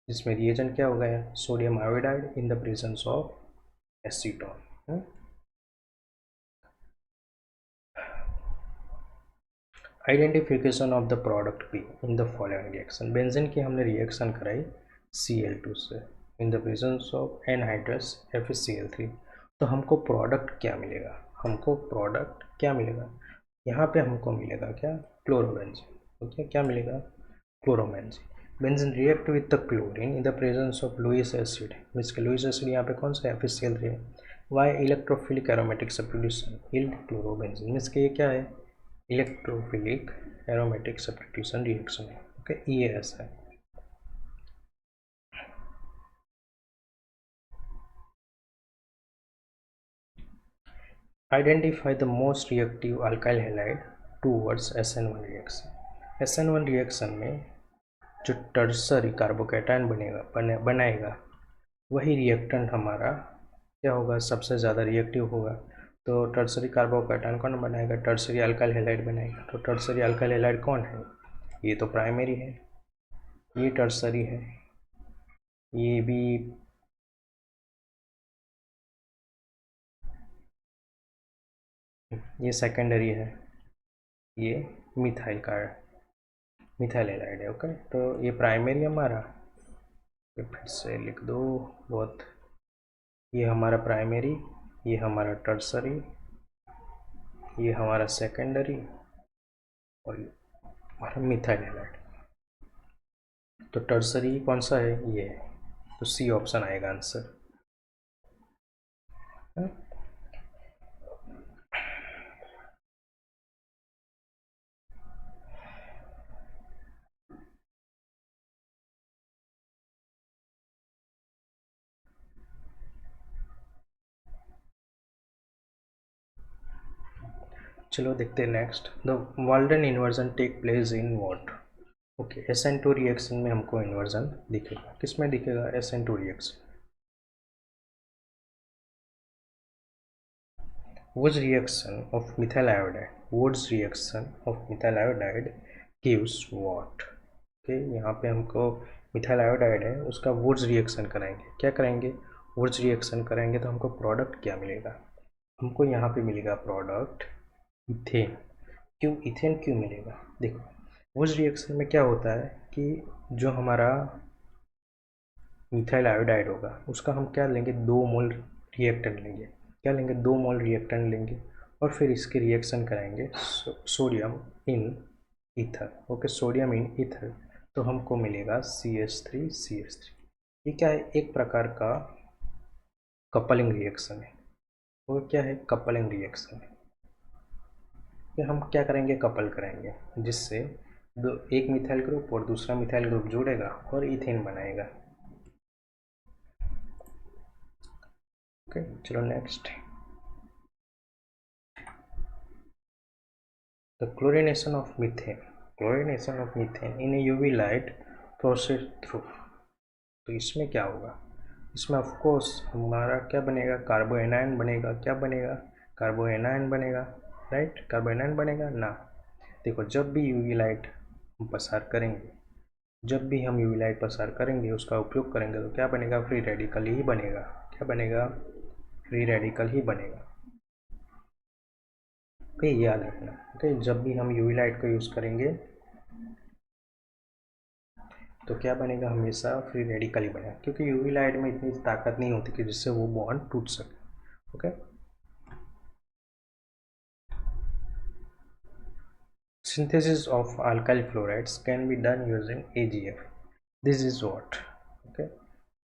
जिसमें रिएजेंट क्या होगा, sodium iodide in the presence of acetone. Identification of the product P in the following reaction. Benzene की हमने रिएक्शन कराई Cl2 से इन the presence of anhydrous FeCl3। तो हमको प्रोडक्ट क्या मिलेगा, हमको प्रोडक्ट क्या मिलेगा, यहाँ पे हमको मिलेगा क्या, क्लोरोबेंजीन। ओके, क्या मिलेगा, chlorobenzene. Benzene react with the chlorine in the presence of Lewis acid, means के लुइस एसिड यहाँ पे कौन सा है, FeCl3 है। Why electrophilic aromatic substitution yield chlorobenzene, means के ये क्या है, इलेक्ट्रोफिलिक एरोमेटिक सब्स्टिट्यूशन रिएक्शन है। ओके, ये ऐसा है। Identify the most reactive alkyl halide towards SN1 reaction. SN1 reaction में जो टर्सरी कार्बोकैटायन बनाएगा वही रिएक्टेंट हमारा क्या होगा, सबसे ज़्यादा रिएक्टिव होगा। तो टर्सरी कार्बोकैटायन कौन बनाएगा, टर्सरी अल्काइल हैलाइड बनाएगा। तो टर्सरी अल्काइल हैलाइड कौन है, ये तो प्राइमरी है, ये टर्सरी है, ये भी ये सेकेंडरी है, ये मिथाइल का मिथाइल हैलाइड है। ओके, तो ये प्राइमरी हमारा, ये फिर से लिख दो बहुत, ये हमारा प्राइमरी, ये हमारा टर्सरी, ये हमारा सेकेंडरी और ये हमारा मिथाइल हैलाइड। तो टर्सरी कौन सा है, ये है, तो सी ऑप्शन आएगा आंसर। चलो देखते हैं next. The Walden inversion take place in what. Okay, SN2 reaction में हमको इन्वर्जन दिखेगा, किस में दिखेगा, SN2 reaction. Wood's reaction of methyl iodide, Wood's reaction of methyl iodide gives what? Okay, यहाँ पे हमको मिथाइल आयोडाइड है उसका वुड्स रिएक्शन कराएंगे। क्या कराएंगे, वुड्स रिएक्शन कराएंगे तो हमको प्रोडक्ट क्या मिलेगा, हमको यहाँ पे मिलेगा प्रोडक्ट इथेन। क्यों इथेन क्यों मिलेगा, देखो वुड्स रिएक्शन में क्या होता है कि जो हमारा मिथाइल आयोडाइड होगा उसका हम क्या लेंगे, 2 मोल रिएक्टेंट लेंगे। क्या लेंगे, 2 मोल रिएक्टेंट लेंगे और फिर इसके रिएक्शन कराएंगे sodium in ether. Okay, sodium in ether, तो हमको मिलेगा CH3CH3। ये क्या है, एक प्रकार का कपलिंग रिएक्शन है। वो क्या है, कपलिंग रिएक्शन है। ये हम क्या करेंगे, कपल करेंगे, जिससे एक मिथाइल ग्रुप और दूसरा मिथाइल ग्रुप जुड़ेगा और इथेन बनाएगा। ओके, चलो next. The chlorination of methane, chlorination of methane in UV light process through. तो इसमें क्या होगा, इसमें ऑफ कोर्स हमारा क्या बनेगा, कार्बोएनायन बनेगा। क्या बनेगा, कार्बोएनायन बनेगा, राइट, कार्बोएनायन बनेगा ना। देखो जब भी UV लाइट हम पसार करेंगे जब भी हम यूवी लाइट पसार करेंगे, उसका उपयोग करेंगे, तो क्या बनेगा? फ्री रेडिकल ही बनेगा। क्या बनेगा? फ्री रेडिकल ही बनेगा। ओके, याद रखना। ओके, जब भी हम यूवी लाइट का यूज़ करेंगे तो क्या बनेगा? हमेशा फ्री रेडिकल ही बनेगा, क्योंकि यूवी लाइट में इतनी ताकत नहीं होती कि जिससे वो बॉन्ड टूट सके। Okay, synthesis of alkyl fluorides can be done using AGF. This is what? Okay,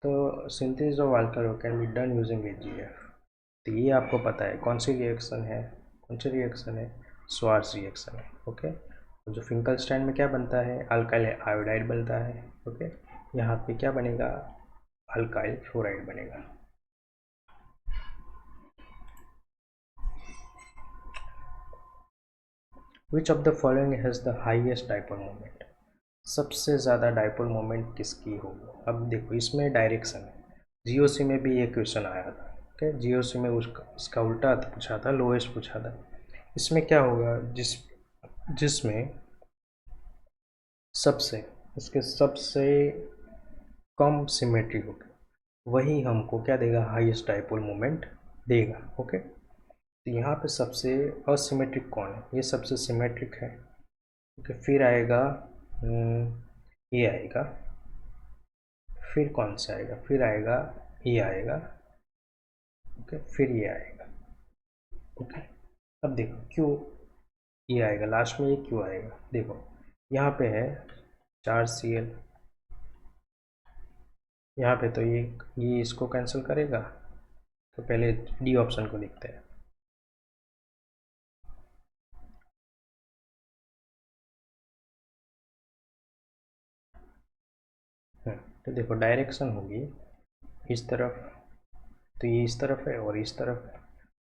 तो synthesis of alkyl can be done using AGF। तो ये आपको पता है कौन सी रिएक्शन है? कौन सी रिएक्शन है? स्वार्ट्ज रिएक्शन है। ओके, तो जो फिंकलस्टाइन में क्या बनता है? अल्काइल आयोडाइड बनता है। ओके, यहाँ पे क्या बनेगा? अल्काइल फ्लोराइड बनेगा। विच of the following has the highest dipole moment? सबसे ज़्यादा डाइपोल मोमेंट किसकी होगी? अब देखो, इसमें डायरेक्शन है। जीओसी में भी ये क्वेश्चन आया था। ओके, जीओसी में इसका उल्टा पूछा था, लोएस्ट पूछा था। इसमें क्या होगा? जिसमें इसके सबसे कम सिमेट्री होगी, वही हमको क्या देगा? हाईएस्ट डाइपोल मोमेंट देगा। ओके, तो यहाँ पे सबसे असिमेट्रिक कौन है? ये सबसे सिमेट्रिक है। ओके, फिर आएगा ये आएगा, फिर कौन सा आएगा? फिर आएगा ये आएगा। ओके, फिर ये आएगा। ओके, अब देखो क्यों ये आएगा, लास्ट में ये क्यों आएगा? देखो यहाँ पे है 4Cl, यहाँ पे तो ये इसको कैंसिल करेगा। तो पहले डी ऑप्शन को देखते हैं। तो देखो डायरेक्शन होगी इस तरफ, तो ये इस तरफ है और इस तरफ है,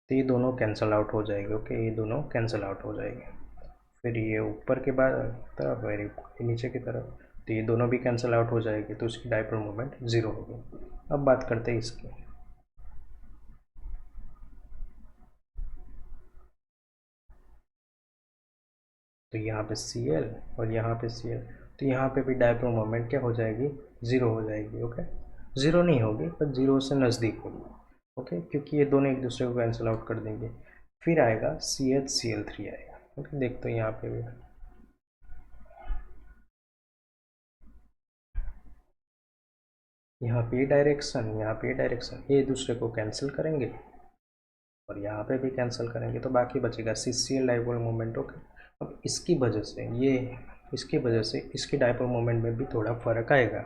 तो ये दोनों कैंसिल आउट हो जाएंगे। ओके, ये दोनों कैंसिल आउट हो जाएंगे। फिर ये ऊपर के बाद तरफ और नीचे की तरफ, तो ये दोनों भी कैंसिल आउट हो जाएगी, तो इसकी डाइपोल मोमेंट 0 होगी। अब बात करते हैं इसकी। तो यहाँ पे Cl और यहाँ पे Cl, तो यहाँ पे भी डाइपोल मोमेंट क्या हो जाएगी? 0 हो जाएगी। ओके, 0 नहीं होगी पर 0 से नज़दीक होगी। ओके, क्योंकि ये दोनों एक दूसरे को कैंसिल आउट कर देंगे। फिर आएगा CH Cl3 आएगा। ओके, देखते हैं यहाँ पे भी। यहाँ पे डायरेक्शन, यहाँ पे डायरेक्शन, ये दूसरे को कैंसिल करेंगे और यहाँ पे भी कैंसिल करेंगे, तो बाकी बचेगा CCl डाइपोल मोमेंट। ओके, अब इसकी वजह से इसकी डाइपोल मोमेंट में भी थोड़ा फ़र्क आएगा।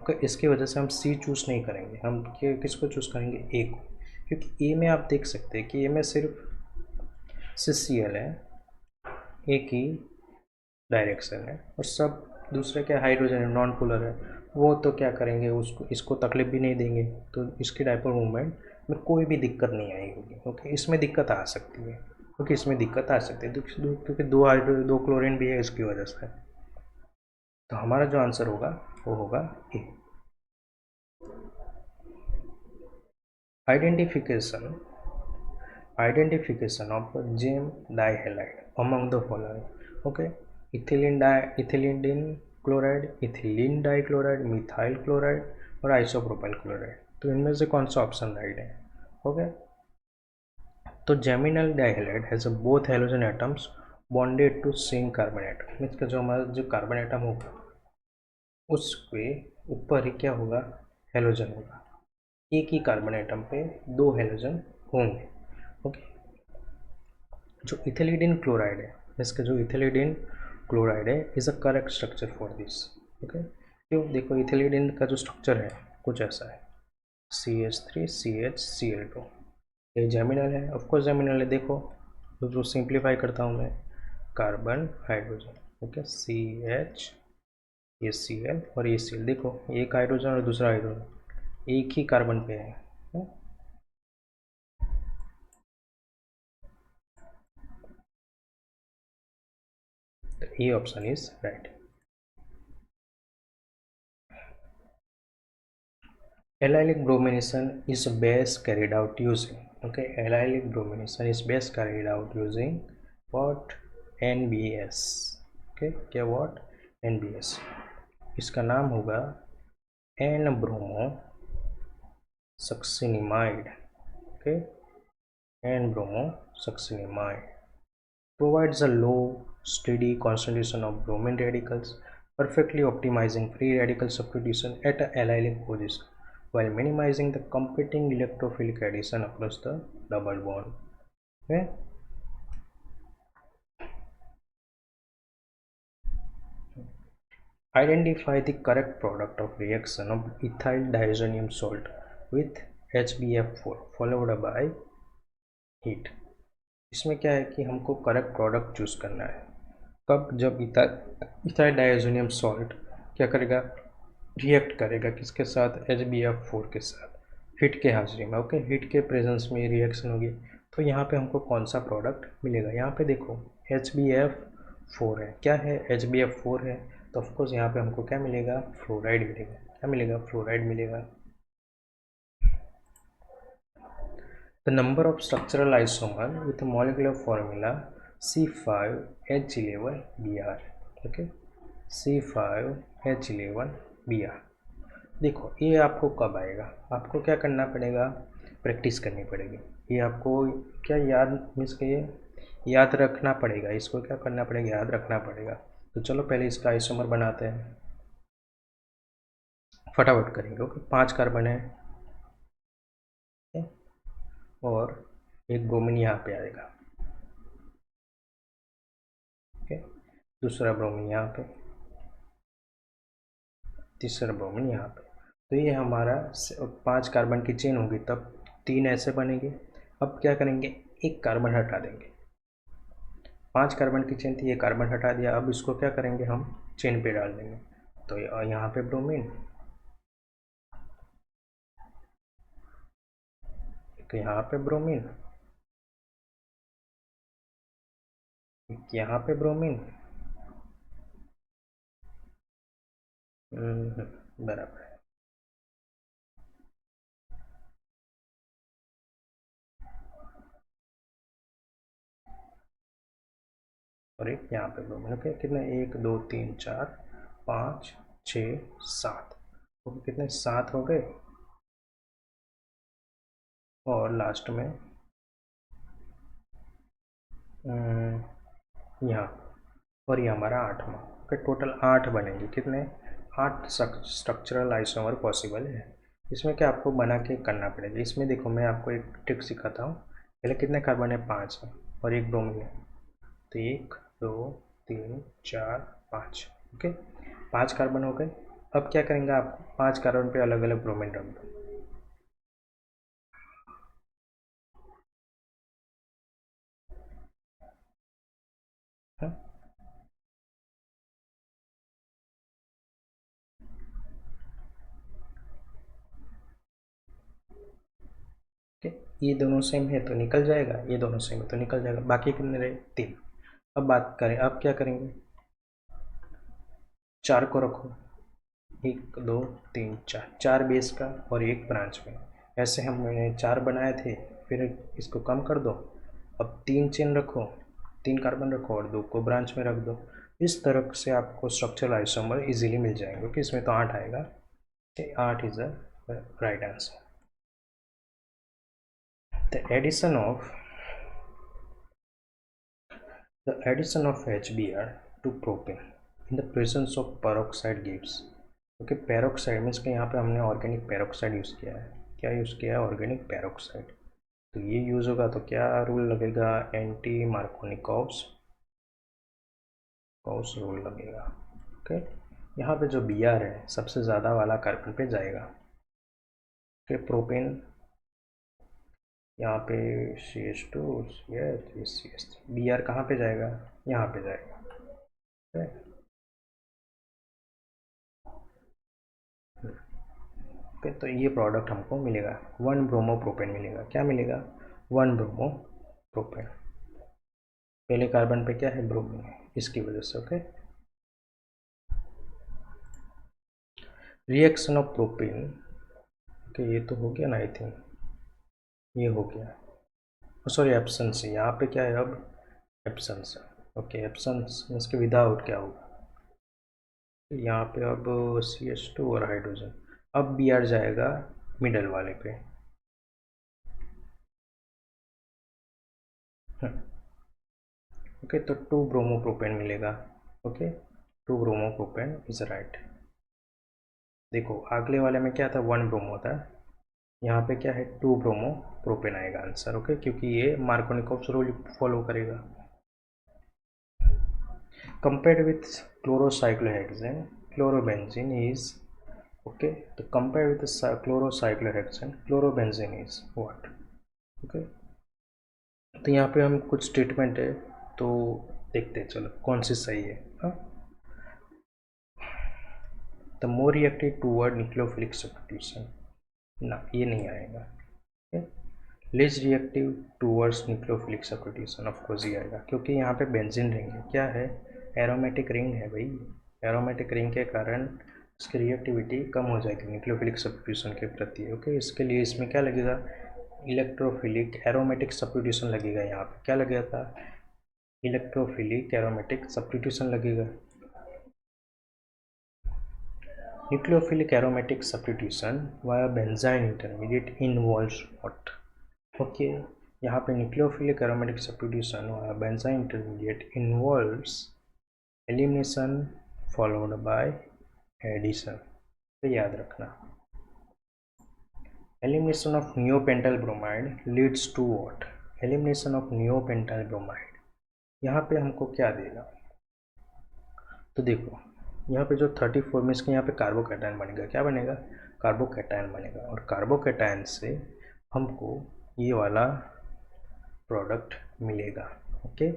ओके, इसकी वजह से हम C चूज़ नहीं करेंगे, हम किसको चूज़ करेंगे? A को, क्योंकि A में आप देख सकते हैं कि A में सिर्फ CCl है, एक ही डायरेक्शन है, और सब दूसरे के हाइड्रोजन है, नॉन पोलर है, वो तो क्या करेंगे? उसको इसको तकलीफ भी नहीं देंगे, तो इसकी डाइपोल मूवमेंट में कोई भी दिक्कत नहीं आई होगी। ओके, इसमें दिक्कत आ सकती है, क्योंकि इसमें दिक्कत आ सकती है क्योंकि दो क्लोरीन भी है इसकी वजह से। तो हमारा जो आंसर होगा वो होगा A. Identification of gem dihalide among the following. Okay, ethylene chloride, ethylene dichloride, methyl chloride और आइसोप्रोपाइल क्लोराइड। तो इनमें से कौन सा ऑप्शन राइट है? ओके, तो geminal dihalide has both halogen atoms bonded to same carbon atom. Means का जो हमारा जो कार्बन एटम होगा उसके ऊपर ही क्या होगा? हेलोजन होगा। एक ही कार्बन एटम पे दो हेलोजन होंगे। ओके, जो इथिलीडिन क्लोराइड है, इसका जो इथिलीडिन क्लोराइड है is a correct structure for this. Okay, क्यों? देखो इथिलीडिन का जो स्ट्रक्चर है कुछ ऐसा है, CH3CHCl2। ये जेमिनल है, ऑफकोर्स जेमिनल है। देखो तो सिंप्लीफाई करता हूँ मैं, कार्बन हाइड्रोजन। ओके, CH, ये Cl और ये Cl। देखो एक हाइड्रोजन और दूसरा हाइड्रोजन एक ही कार्बन पे है। तो A option is right. Allylic bromination is best carried out using, okay, allylic bromination is best carried out using what? NBS। okay, क्या? what? NBS। इसका नाम होगा N bromo succinimide. Okay, N bromo succinimide provides a low steady concentration of bromine radicals, perfectly optimizing free radical substitution at a allylic position while minimizing the competing electrophilic addition across the double bond. Okay? Identify the correct product of reaction of ethyl diazonium salt with HbF4 followed by heat. इसमें क्या है कि हमको correct product choose करना है। कब? जब ethyl diazonium salt क्या करेगा, रिएक्ट करेगा किसके साथ, HbF4 के साथ, हीट के हाजिरी में। ओके, हीट के प्रेजेंस में रिएक्शन होगी, तो यहाँ पे हमको कौन सा प्रोडक्ट मिलेगा। यहाँ पे देखो HbF4 है, क्या है, HbF4 है, तो ऑफकोर्स यहाँ पे हमको क्या मिलेगा, फ्लोराइड मिलेगा। क्या मिलेगा, फ्लोराइड मिलेगा। The number of structural isomer with a molecular formula C5H11Br. Okay, C5H11Br। देखो ये आपको कब आएगा, आपको क्या करना पड़ेगा, प्रैक्टिस करनी पड़ेगी। ये आपको क्या याद, मीन्स के याद रखना पड़ेगा, इसको क्या करना पड़ेगा, याद रखना पड़ेगा। तो चलो पहले इसका आइसोमर बनाते हैं, फटाफट करेंगे। ओके, 5 कार्बन है और एक ब्रोमीन यहाँ पे आएगा। ओके, दूसरा ब्रोमीन यहाँ पे, तीसरा ब्रोमीन यहाँ पे। तो ये हमारा 5 कार्बन की चेन होगी, तब 3 ऐसे बनेंगे। अब क्या करेंगे, एक कार्बन हटा देंगे। 5 कार्बन की चेन थी, ये कार्बन हटा दिया। अब इसको क्या करेंगे, हम चेन पे डाल देंगे। तो यहाँ पे ब्रोमीन, एक यहाँ पे ब्रोमीन, एक यहाँ पे ब्रोमीन, बराबर है। और एक यहाँ पे ब्रोमीन। ओके, कितने, 1 2 3 4 5 6 7। ओके, कितने, 7 हो गए। और लास्ट में यहाँ, और ये हमारा 8वां। ओके, टोटल 8 बनेंगे। कितने, 8 स्ट्रक्चरल आइसोमर पॉसिबल है। इसमें क्या आपको बना के करना पड़ेगा। इसमें देखो मैं आपको एक ट्रिक सिखाता हूँ। पहले कितने कार्बन है, 5 है, और एक ब्रोमीन है, तो 1 2 3 4 5। ओके, 5 कार्बन हो गए। अब क्या करेंगे, आप 5 कार्बन पे अलग अलग ब्रोमीन रख दो। हाँ? ये दोनों सेम है तो निकल जाएगा, ये दोनों सेम है तो निकल जाएगा। बाकी कितने रहे, 3। अब बात करें, अब क्या करेंगे, 4 को रखो, 1 2 3 4, 4 बेस का और एक ब्रांच में। ऐसे हमने 4 बनाए थे, फिर इसको कम कर दो। अब 3 चेन रखो, 3 कार्बन रखो और 2 को ब्रांच में रख दो। इस तरह से आपको स्ट्रक्चरल आइसोमर इजीली मिल जाएंगे, क्योंकि इसमें तो 8 आएगा। 8 is the right answer. The addition of HBr to propane in the presence of peroxide gives। क्योंकि पेरोक्साइड मीन्स के यहाँ पे हमने ऑर्गेनिक पेरोक्साइड यूज़ किया है। क्या यूज़ किया है, ऑर्गेनिक पेरोक्साइड। तो ये यूज़ होगा तो क्या रूल लगेगा, एंटी मार्कोनिकॉव्स रूल लगेगा। ओके, यहाँ पे जो Br है सबसे ज़्यादा वाला कार्बन पे जाएगा। ओके, प्रोपेन यहाँ पे CH2 CH3 CH3, Br कहाँ पे जाएगा, यहाँ पे जाएगा। ओके, तो ये प्रोडक्ट हमको मिलेगा 1 ब्रोमो प्रोपेन मिलेगा। क्या मिलेगा, 1 ब्रोमो प्रोपेन। पहले कार्बन पे क्या है, ब्रोमीन है, इसकी वजह से। Okay, reaction of propane. Okay, ये तो हो गया ना, आई थिंक ये हो गया। सॉरी, एब्सेंस है यहाँ पे, क्या है अब, एब्सेंस है। ओके, एब्सेंस मीन्स के विदाउट क्या होगा, यहाँ पे अब CH2 और हाइड्रोजन, अब Br जाएगा मिडल वाले पे। ओके, तो 2 ब्रोमोप्रोपेन मिलेगा। Okay, 2 bromopropane is right. देखो अगले वाले में क्या था, 1 ब्रोमो था, यहाँ पे क्या है 2 ब्रोमोप्रोपेन आएगा आंसर। ओके, क्योंकि ये मार्कोनिकोव्स रूल फॉलो करेगा। Compared with chlorocyclohexane chlorobenzene is, okay, तो compare with chlorocyclohexane chlorobenzene is what. Okay, तो यहाँ पे हम कुछ स्टेटमेंट है तो देखते हैं, चलो कौन सी सही है। हाँ, the more reactive toward nucleophilic substitution, ना ये नहीं आएगा। Less reactive towards nucleophilic substitution, of course ये आएगा क्योंकि यहाँ पे बेंजीन रिंग है। क्या है, एरोमेटिक रिंग है भाई। एरोमेटिक रिंग के कारण इसकी रिएक्टिविटी कम हो जाएगी न्यूक्लियोफिलिक सब्स्टिट्यूशन के प्रति। ओके, इसके लिए इसमें क्या लगेगा, इलेक्ट्रोफिलिक एरोमेटिक सब्स्टिट्यूशन लगेगा। यहाँ पे क्या लगेगा था, इलेक्ट्रोफिलिक एरोमेटिक सब्स्टिट्यूशन लगेगा। Nucleophilic aromatic substitution via benzyne intermediate involves what. Okay, यहाँ पे nucleophilic aromatic substitution via benzyne intermediate involves elimination followed by addition. तो याद रखना, elimination of neopentyl bromide leads to what, elimination of neopentyl bromide. यहाँ पे हमको क्या देगा, तो देखो यहाँ पे जो 34 में इसके यहाँ पे कार्बोकैटायन बनेगा, क्या बनेगा, कार्बोकैटायन बनेगा, और कार्बोकैटायन से हमको ये वाला प्रोडक्ट मिलेगा। Okay,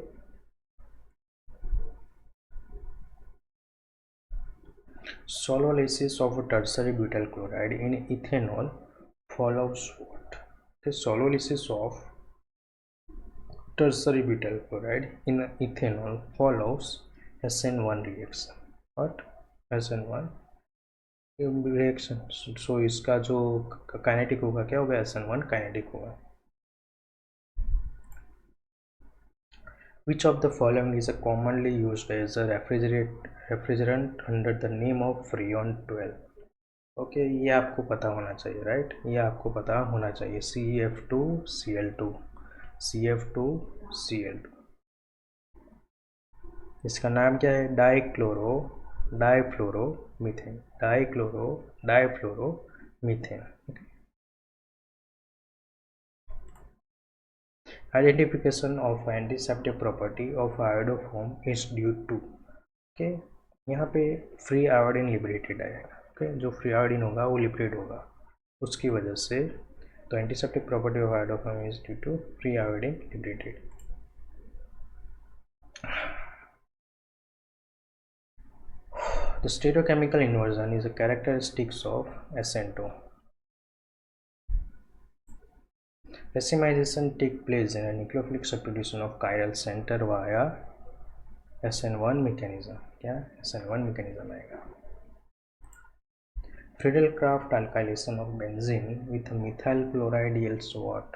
solvolysis of tertiary butyl chloride in ethanol follows what? The sololysis of tertiary butyl chloride in ethanol follows SN1 reaction. What? SN1 reaction. So इसका जो काइनेटिक होगा क्या होगा, SN1 काइनेटिक होगा। Which of the following is commonly used as a refrigerant under the name of Freon 12? Okay, ये आपको पता होना चाहिए, राइट, ये आपको पता होना चाहिए। CF2Cl2, CF2Cl2, इसका नाम क्या है, difluoromethane, difluoromethane. Identification of antiseptic property of iodoform is due to, okay, यहाँ पे फ्री आयोडीन लिबरेटेड आएगा। ओके, जो फ्री आयोडीन होगा वो लिबरेट होगा, उसकी वजह से। तो antiseptic property of iodoform is due to free iodine liberated. The stereochemical inversion is a characteristics of SN2. Racemization takes place in a nucleophilic substitution of chiral center via SN1 mechanism. क्या SN1 mechanism आएगा। Friedel-Crafts alkylation of benzene with methyl chloride yields what?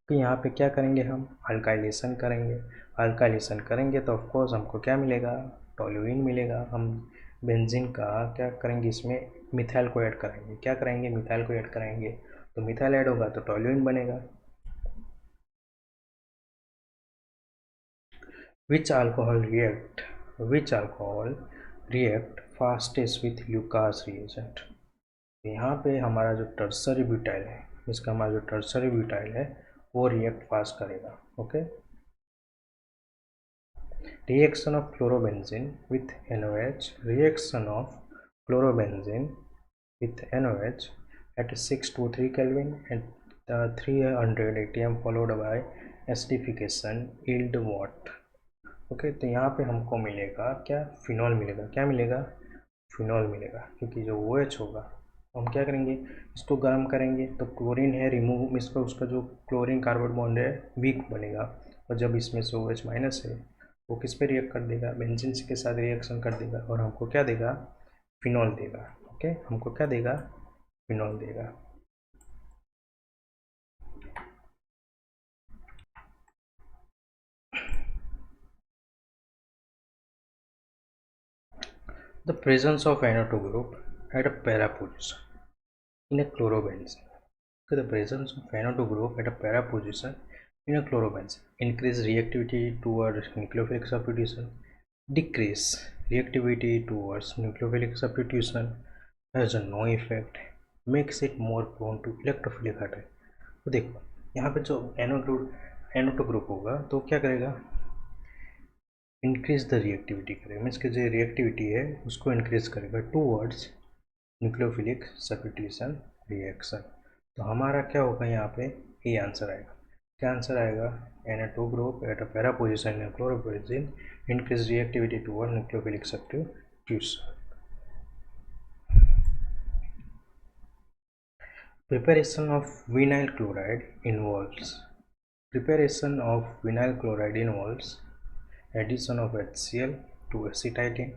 तो यहाँ पे क्या करेंगे, हम alkylation करेंगे। Alkylation करेंगे तो ऑफकोर्स हमको क्या मिलेगा, टोल्यूइन मिलेगा। हम बेंजीन का क्या करेंगे, इसमें मिथाइल को ऐड करेंगे। क्या करेंगे, मिथाइल को ऐड करेंगे, तो मिथाइल ऐड होगा तो टोल्यूइन बनेगा। Which alcohol react fastest with Lucas reagent? यहाँ पे हमारा जो टर्सरी ब्यूटाइल है, इसका हमारा जो टर्सरी ब्यूटाइल है वो रिएक्ट फास्ट करेगा। Okay, reaction of chlorobenzene with NOH, reaction of chlorobenzene with NOH at 623 Kelvin at 300 atm followed by acidification yield what? Okay, तो यहाँ पे हमको मिलेगा क्या, फिनॉल मिलेगा। क्या मिलेगा, फिनॉल मिलेगा, क्योंकि जो OH होगा हम क्या करेंगे, इसको गर्म करेंगे तो क्लोरीन है रिमूव, इसका उसका जो क्लोरीन कार्बन बॉन्ड है वीक बनेगा, और जब इसमें से OH माइनस है वो किस पे रिएक्ट कर देगा, बेंजीन के साथ रिएक्शन कर देगा, और हमको क्या देगा, फिनॉल देगा। ओके, हमको क्या देगा, फिनॉल देगा। The presence of NO2 group at a para position in a chlorobenzene. The presence of NO2 group at a para position in a chlorobenzene increase reactivity towards nucleophilic substitution, decrease reactivity towards nucleophilic substitution, has a no effect, makes it more prone to electrophilic attack. तो देखो यहाँ पे जो NO2 group होगा तो क्या करेगा, increase the reactivity करेगा, मीन्स कि जो रिएक्टिविटी है उसको इंक्रीज करेगा टूवर्ड्स न्यूक्लियोफिलिक सब्स्टिट्यूशन रिएक्शन। तो हमारा क्या होगा यहाँ पे, ये आंसर आएगा। क्या आंसर आएगा, Na2 group at a para position in chlorobenzene increase reactivity toward nucleophilic substitution. Preparation of vinyl chloride involves addition of HCl to acetylene,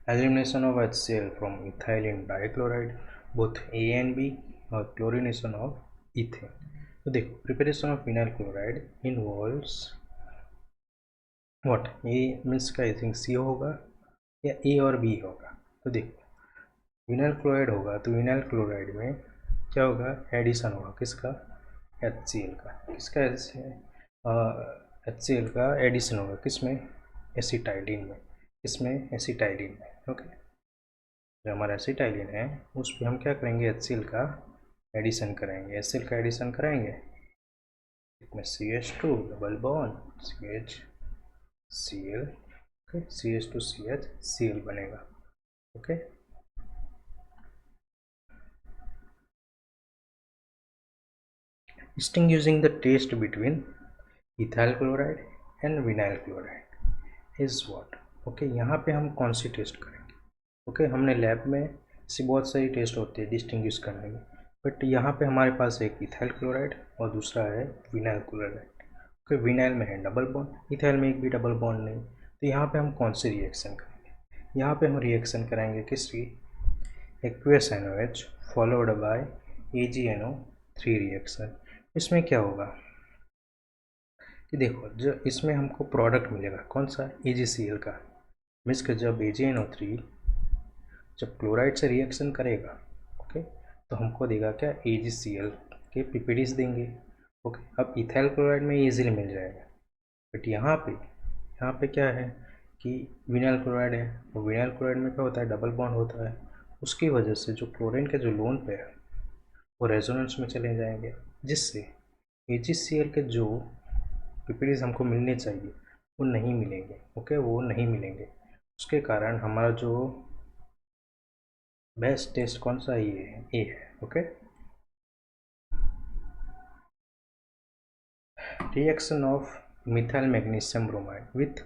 elimination of HCl from ethylene dichloride, both A and B, और chlorination of ethane। तो देखो preparation of vinyl chloride involves what, A means का I think सी होगा या ए और B होगा। तो देखो विनाइल क्लोराइड होगा तो विनाइल क्लोराइड में क्या होगा, एडिशन होगा किसका, HCl का, किसका HCl का एडिशन होगा किसमें, एसिटाइलिन में, किसमें, एसिटाइलिन में। ओके, जो हमारा एसिटाइलिन है उस पर हम क्या करेंगे, HCl का एडिशन करेंगे। HCl का एडिशन कराएंगे, इसमें CH2 double bond CHCl, okay, CH2CHCl बनेगा। Okay, distinguishing the taste between ethyl chloride and vinyl chloride is what। Okay, यहाँ पे हम कौन सी टेस्ट करेंगे। ओके, हमने लैब में ऐसी बहुत सारी टेस्ट होती है डिस्टिंग्विश करने में, बट यहाँ पे हमारे पास एक इथाइल क्लोराइड और दूसरा है विनाइल क्लोराइड। ओके, विनाइल में है डबल बॉन्ड, इथाइल में एक भी डबल बॉन्ड नहीं। तो यहाँ पे हम कौन सी रिएक्शन करेंगे, यहाँ पे हम रिएक्शन कराएंगे किसकी, aqueous NaOH followed by AgNO3 reaction. इसमें क्या होगा कि देखो, जो इसमें हमको प्रोडक्ट मिलेगा कौन सा, AgCl का, मीन्स कि जब AgNO3 जब क्लोराइड से रिएक्शन करेगा, ओके, तो हमको देगा क्या, AgCl के PPDs देंगे। ओके, अब इथाइल क्लोराइड में ईजिली मिल जाएगा, बट यहाँ पे क्या है कि विनाइल क्लोराइड है, और विनाइल क्लोराइड में क्या होता है, डबल बॉन्ड होता है, उसकी वजह से जो क्लोरीन के जो लोन पे है वो रेजोनेंस में चले जाएंगे, जिससे AgCl के जो PPDs हमको मिलने चाहिए वो नहीं मिलेंगे। ओके, वो नहीं मिलेंगे, उसके कारण हमारा जो बेस्ट टेस्ट कौन सा, ये है। Okay, reaction of methyl magnesium bromide with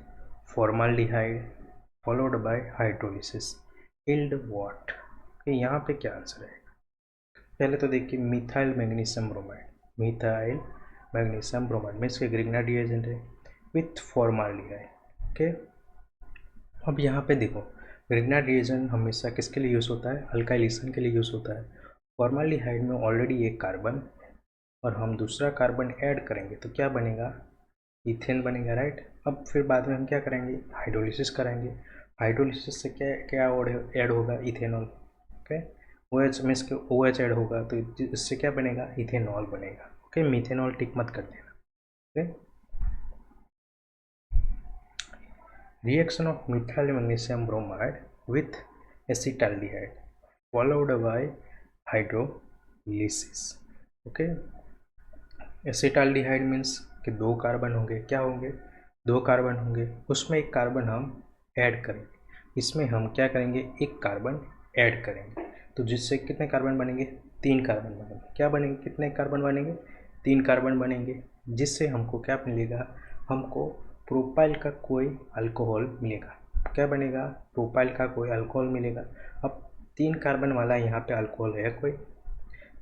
formaldehyde followed by hydrolysis yield what. यहाँ पे क्या आंसर है, पहले तो देखिए मिथाइल मैग्नीशियम ब्रोमाइड में इसके ग्रिग्नाइट रिएजेंट है विथ फॉर्माल्डिहाइड। ओके, अब यहाँ पे देखो ग्रिग्नाइट रिएजेंट हमेशा किसके लिए यूज़ होता है, अल्काइलेशन के लिए यूज़ होता है। फॉर्माल्डिहाइड में ऑलरेडी एक कार्बन और हम दूसरा कार्बन ऐड करेंगे तो क्या बनेगा, इथेन बनेगा, राइट। अब फिर बाद में हम क्या करेंगे, हाइड्रोलिसिस करेंगे, हाइड्रोलिसिस से क्या ऐड होगा, इथेनॉल। ओके, OH में इसके OH ऐड होगा तो इससे क्या बनेगा, इथेनॉल बनेगा। ओके, मिथेनॉल टिक मत कर देना। Okay, reaction of methyl magnesium bromide with acetaldehyde followed by hydrolysis. Okay, acetaldehyde means कि दो कार्बन होंगे, क्या होंगे, दो कार्बन होंगे, उसमें एक कार्बन हम ऐड करेंगे, इसमें हम क्या करेंगे, एक कार्बन ऐड करेंगे, तो जिससे कितने कार्बन बनेंगे, 3 कार्बन बनेंगे। क्या बनेंगे, कितने कार्बन बनेंगे, 3 कार्बन बनेंगे, जिससे हमको क्या मिलेगा, हमको प्रोपाइल का कोई अल्कोहल मिलेगा। क्या बनेगा, प्रोपाइल का कोई अल्कोहल मिलेगा। अब 3 कार्बन वाला यहाँ पे अल्कोहल है, कोई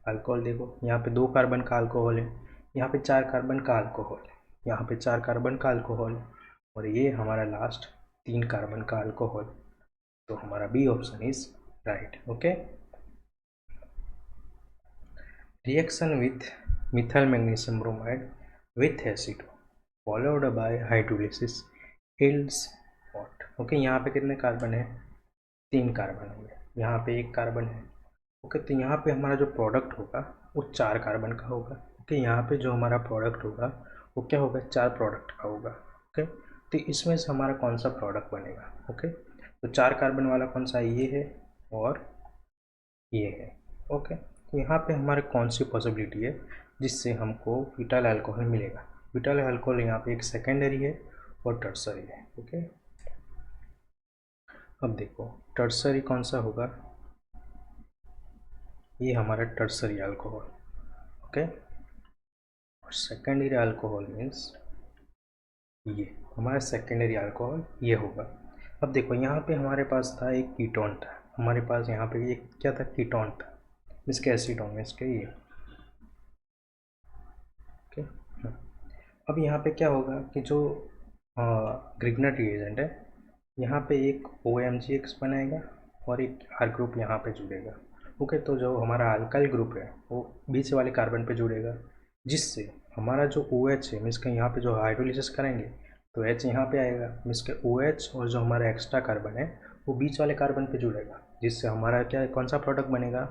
अल्कोहल देखो यहाँ पे 2 कार्बन का अल्कोहल है, यहाँ पे 4 कार्बन का अल्कोहल है, यहाँ पे 4 कार्बन का अल्कोहल, और ये हमारा लास्ट 3 कार्बन का अल्कोहल। तो हमारा B option is right. Okay, reaction with methyl magnesium bromide with acid followed by hydrolysis yields what. Okay, यहाँ पे कितने कार्बन है, 3 कार्बन हो गए, यहाँ पे 1 कार्बन है। ओके, तो यहाँ पे हमारा जो प्रोडक्ट होगा वो 4 कार्बन का होगा। ओके, यहाँ पे जो हमारा प्रोडक्ट होगा वो क्या होगा, 4 प्रोडक्ट का होगा। ओके, तो इसमें से हमारा कौन सा प्रोडक्ट बनेगा। ओके, तो 4 कार्बन वाला कौन सा, ये है और ये है। ओके, तो यहाँ पे हमारे कौन सी पॉसिबिलिटी है जिससे हमको ब्यूटाइल अल्कोहल मिलेगा। ब्यूटाइल अल्कोहल यहाँ पे एक सेकेंडरी है और टर्सरी है। ओके, अब देखो टर्सरी कौन सा होगा, ये हमारा टर्सरी अल्कोहल। ओके, और सेकेंडरी अल्कोहल मीन्स ये हमारा सेकेंडरी अल्कोहल ये होगा। अब देखो यहाँ पे हमारे पास था एक कीटोन था, हमारे पास यहाँ पे एक क्या था, कीटोन था, इसके एसीटोन में इसके ये। ओके, अब यहाँ पे क्या होगा कि जो ग्रिग्नर रिएजेंट है यहाँ पे एक OMgX बनाएगा और एक R ग्रुप यहाँ पे जुड़ेगा। ओके, तो जो हमारा अल्काइल ग्रुप है वो बीच वाले कार्बन पे जुड़ेगा, जिससे हमारा जो OH है मीन्स के यहाँ पे जो हाइड्रोलिसिस करेंगे तो H यहाँ पे आएगा, मीन्स के OH और जो हमारा एक्स्ट्रा कार्बन है वो बीच वाले कार्बन पे जुड़ेगा, जिससे हमारा क्या कौन सा प्रोडक्ट बनेगा,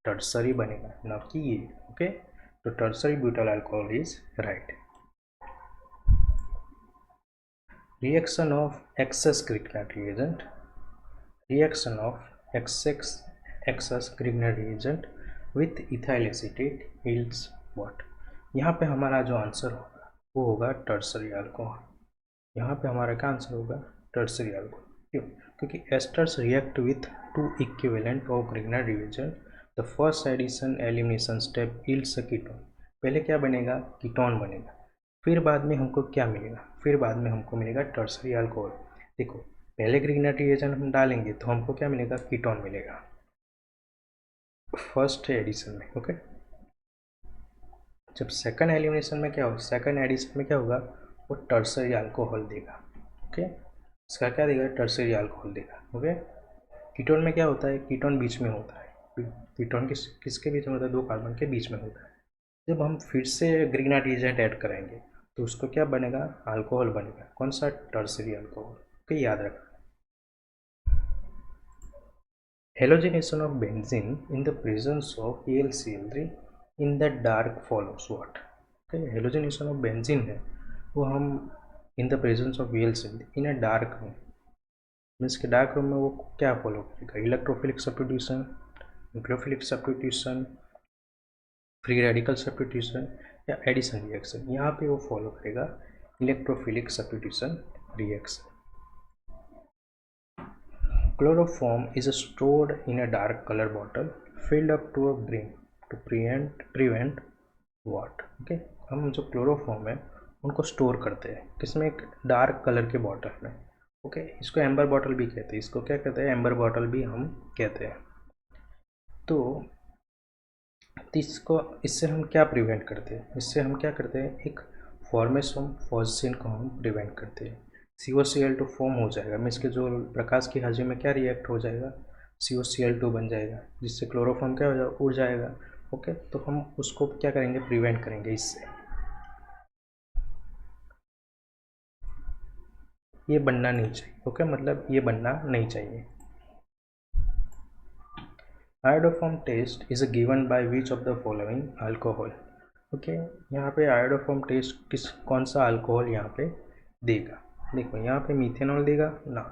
टर्सरी बनेगा, ना कि ये। ओके, तो tertiary butyl alcohol is right. Reaction of excess Grignard reagent. Reaction of excess Grignard reagent with ethyl acetate yields what? यहाँ पे हमारा जो आंसर होगा वो होगा टर्सरी अल्कोहल। यहाँ पे हमारा क्या आंसर होगा, टर्सरी अल्कोहल। क्यों, क्योंकि asters react with to equivalent of Grignard reagent, the first edition elimination step yields a ketone. पहले क्या बनेगा, कीटोन बनेगा, फिर बाद में हमको क्या मिलेगा, फिर बाद में हमको मिलेगा टर्सरी अल्कोहल। देखो पहले ग्रिग्नर रिएजेंट हम डालेंगे तो हमको क्या मिलेगा, कीटोन मिलेगा फर्स्ट एडिशन में। ओके, जब सेकंड एलिमिनेशन में क्या होगा, सेकंड एडिशन में क्या होगा, वो टर्सरी अल्कोहल देगा। ओके, इसका क्या देगा, टर्सरी अल्कोहल देगा। ओके, कीटोन में क्या होता है, कीटोन बीच में होता है, कीटोन किसके बीच में होता है, 2 कार्बन के बीच में होता है। जब हम फिर से ग्रिग्नर रिएजेंट ऐड करेंगे तो उसको क्या बनेगा, अल्कोहल बनेगा, कौन सा, टर्सरी अल्कोहल। ओके, याद रखना। Halogenation of benzene in the presence of AlCl3 in the dark follows what. Okay, halogenation of benzene है वो हम इन the presence of AlCl in a dark room, means के डार्क रूम में वो क्या follow करेगा, electrophilic substitution, nucleophilic substitution, free radical substitution या addition reaction. यहाँ पे वो फॉलो करेगा electrophilic substitution reaction. Chloroform is stored in a dark color bottle filled up to a brim to prevent what? Okay, हम जो chloroform है उनको store करते हैं किसमें, एक डार्क कलर के बॉटल में। ओके, इसको एम्बर बॉटल भी कहते हैं, इसको क्या कहते हैं, एम्बर बॉटल भी हम कहते हैं। तो इसको, इससे हम क्या प्रिवेंट करते हैं, इससे हम क्या करते हैं, एक फॉर्मेशन फॉस्फेन को हम प्रिवेंट करते हैं। COCl2 फॉर्म हो जाएगा, मीन्स के जो प्रकाश की हाजिरी में क्या रिएक्ट हो जाएगा, COCl2 बन जाएगा, जिससे क्लोरोफॉर्म क्या हो जाएगा, उड़ जाएगा। ओके, तो हम उसको क्या करेंगे, प्रिवेंट करेंगे इससे। ये बनना नहीं चाहिए। ओके, मतलब ये बनना नहीं चाहिए। Iodoform test is given by which of the following alcohol. Okay, यहाँ पे आयोडोफॉर्म टेस्ट कौन सा अल्कोहल यहाँ पे देगा, देखो यहाँ पे मिथेनॉल देगा ना,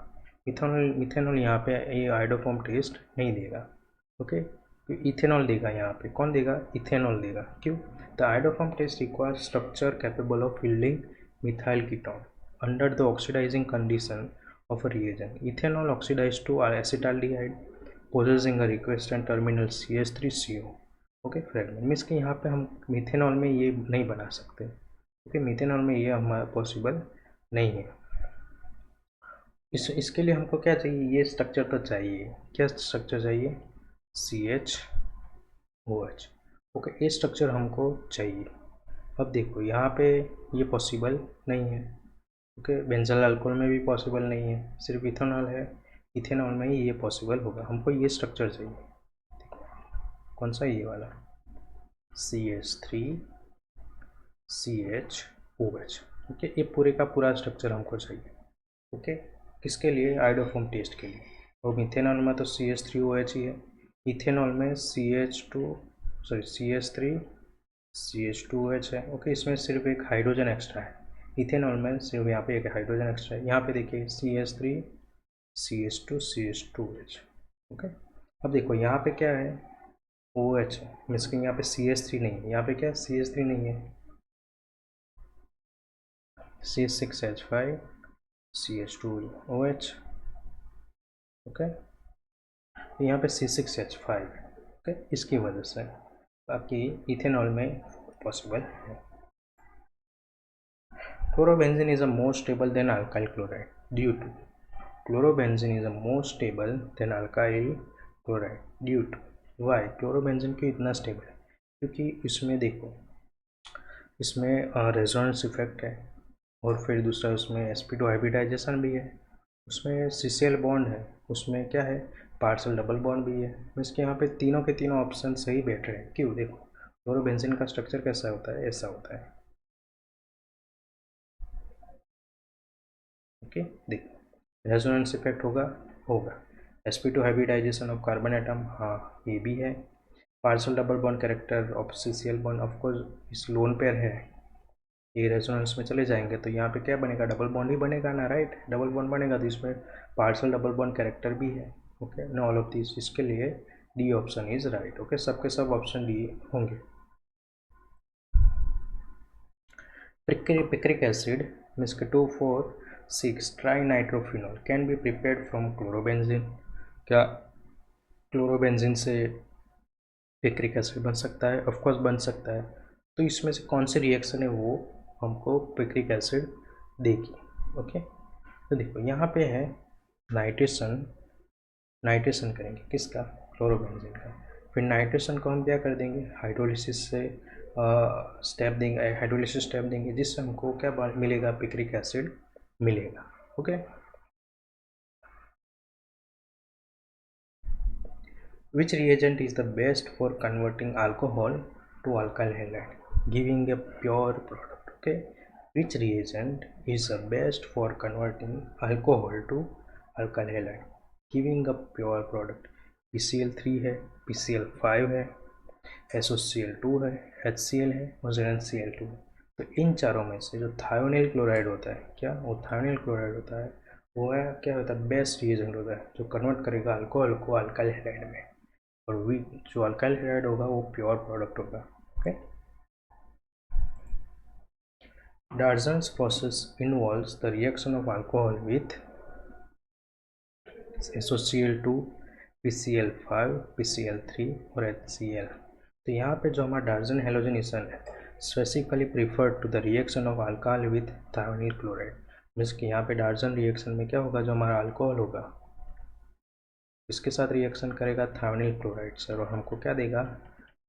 मिथेनॉल यहाँ पे ये आयोडोफॉर्म टेस्ट नहीं देगा। ओके, तो इथेनॉल देगा, यहाँ पे कौन देगा, इथेनॉल देगा। क्यों, the iodoform test require structure capable of yielding methyl ketone under the oxidising condition of a reagent. Ethanol oxidise to acetaldehyde possessing a requestant terminal CH3CO। Okay, fragment means कि यहाँ पे हम मिथेनॉल में ये नहीं बना सकते। ओके, मिथेनॉल में ये हमारा पॉसिबल नहीं है। इसके लिए हमको क्या चाहिए, ये स्ट्रक्चर तो चाहिए, क्या स्ट्रक्चर चाहिए, CHOH। ओके, ये स्ट्रक्चर हमको चाहिए। अब देखो यहाँ पे ये पॉसिबल नहीं है। ओके, बेंजल अल्कोहल में भी पॉसिबल नहीं है, सिर्फ इथेनॉल है, इथेनॉल में ही ये पॉसिबल होगा। हमको ये स्ट्रक्चर चाहिए, कौन सा, ये वाला CH3CHOH। ओके, ये पूरे का पूरा स्ट्रक्चर हमको चाहिए। ओके, किसके लिए, आयोडोफॉर्म टेस्ट के लिए। और मिथेनॉल में तो CH3OH ही है, इथेनॉल में CH2OH है। ओके, इसमें सिर्फ एक हाइड्रोजन एक्स्ट्रा है, इथेनॉल में सिर्फ यहाँ पे एक हाइड्रोजन एक्स्ट्रा है। यहाँ पे देखिए CH3 CH2 CH2OH। ओके, अब देखो यहाँ पे क्या है, OH है, मीन्स कि यहाँ पे CH3 नहीं है, यहाँ पे क्या है, CH3 नहीं है, C6H5 CH2OH। ओके, यहाँ पे C6H5 है। ओके, इसकी वजह से, बाकी इथेनॉल में पॉसिबल है। Chlorobenzene is a more stable than alkyl chloride due to chlorobenzene is a more stable than alkyl chloride due to why chlorobenzene क्यों इतना स्टेबल है, क्योंकि इसमें देखो, इसमें रेजोनेंस इफेक्ट है, और फिर दूसरा उसमें sp2 हाइब्रिडाइजेशन भी है, उसमें CCl बॉन्ड है, उसमें क्या है, पार्शियल डबल बॉन्ड भी है। मीन्स कि यहाँ पे तीनों के तीनों ऑप्शन सही बैठ रहे हैं। क्यों, देखो क्लोरोबेंजीन का स्ट्रक्चर कैसा होता है, ऐसा होता है। ओके, देखो रेजोनेंस इफेक्ट होगा sp2 hybridisation of carbon atom, हाँ ये भी है। Partial double bond character of CCl bond, of course इस लोन पेयर है, ये रेजोनेंस में चले जाएंगे तो यहाँ पे क्या बनेगा, डबल बॉन्ड ही बनेगा ना, राइट, डबल बॉन्ड बनेगा तो इसमें पार्शियल डबल बॉन्ड कैरेक्टर भी है। Okay, know all of this, इसके लिए D option is right. Okay, सबके सब ऑप्शन डी होंगे। पिक्रिक एसिड मीन्स के 2,4,6 trinitrophenol can be prepared from chlorobenzene. क्या क्लोरोबेंजीन से पिक्रिक एसिड बन सकता है? ऑफकोर्स बन सकता है। तो इसमें से कौन सी रिएक्शन है वो हमको पिक्रिक एसिड देगी। ओके, तो देखो यहाँ पे है नाइट्रेशन करेंगे किसका, क्लोरोबेंजीन का। फिर नाइट्रेशन को हम क्या कर देंगे, हाइड्रोलिसिस से स्टेप देंगे, हाइड्रोलिसिस स्टेप देंगे, जिससे हमको क्या मिलेगा, पिक्रिक एसिड मिलेगा। Okay, which reagent is the best for converting alcohol to alkyl halide giving a pure product? Okay, which reagent is the best for converting alcohol to alkyl halide giving a pure product? PCl3 है, PCl5 है, SOCl2 है, HCl है और ZnCl2 है। तो इन चारों में से जो थायोनिल क्लोराइड होता है, क्या वो थायोनिल क्लोराइड होता है, वो है क्या होता है, बेस्ट रिएजेंट होता है जो कन्वर्ट करेगा अल्कोहल को अल्काइल हैलाइड में, और जो अल्काइल हैलाइड होगा वो प्योर प्रोडक्ट होगा। Okay, Darzan's process involves the reaction of alcohol with SOCl2, PCl5, PCl3 और HCl। तो यहाँ पे जो हमारा डार्जन हेलोजनेशन है specifically preferred to the reaction of alcohol with thionyl chloride. Means कि यहाँ पे डार्जन रिएक्शन में क्या होगा, जो हमारा अल्कोहल होगा इसके साथ रिएक्शन करेगा थायोनिल क्लोराइड से, और हमको क्या देगा,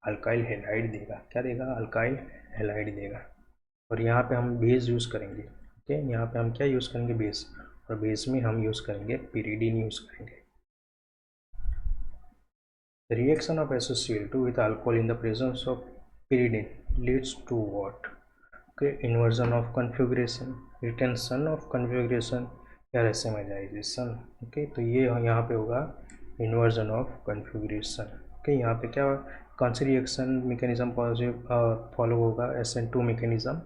अल्काइल हैलाइड देगा। क्या देगा, अल्काइल हैलाइड देगा। और यहाँ पे हम बेस यूज़ करेंगे। ओके, यहाँ पे हम क्या यूज़ करेंगे, बेस, और बेस में हम यूज़ करेंगे पिरिडीन यूज़ करेंगे। The reaction of SOCl2 with alcohol in the presence of pyridine leads to what? Okay, inversion of configuration, retention of configuration या racemization। ओके, तो ये यहाँ पे होगा इन्वर्जन ऑफ कन्फिग्रेशन। ओके, यहाँ पे क्या, कौन सी रिएक्शन मैकेनिज्म फॉलो होगा, SN2 मैकेनिज्म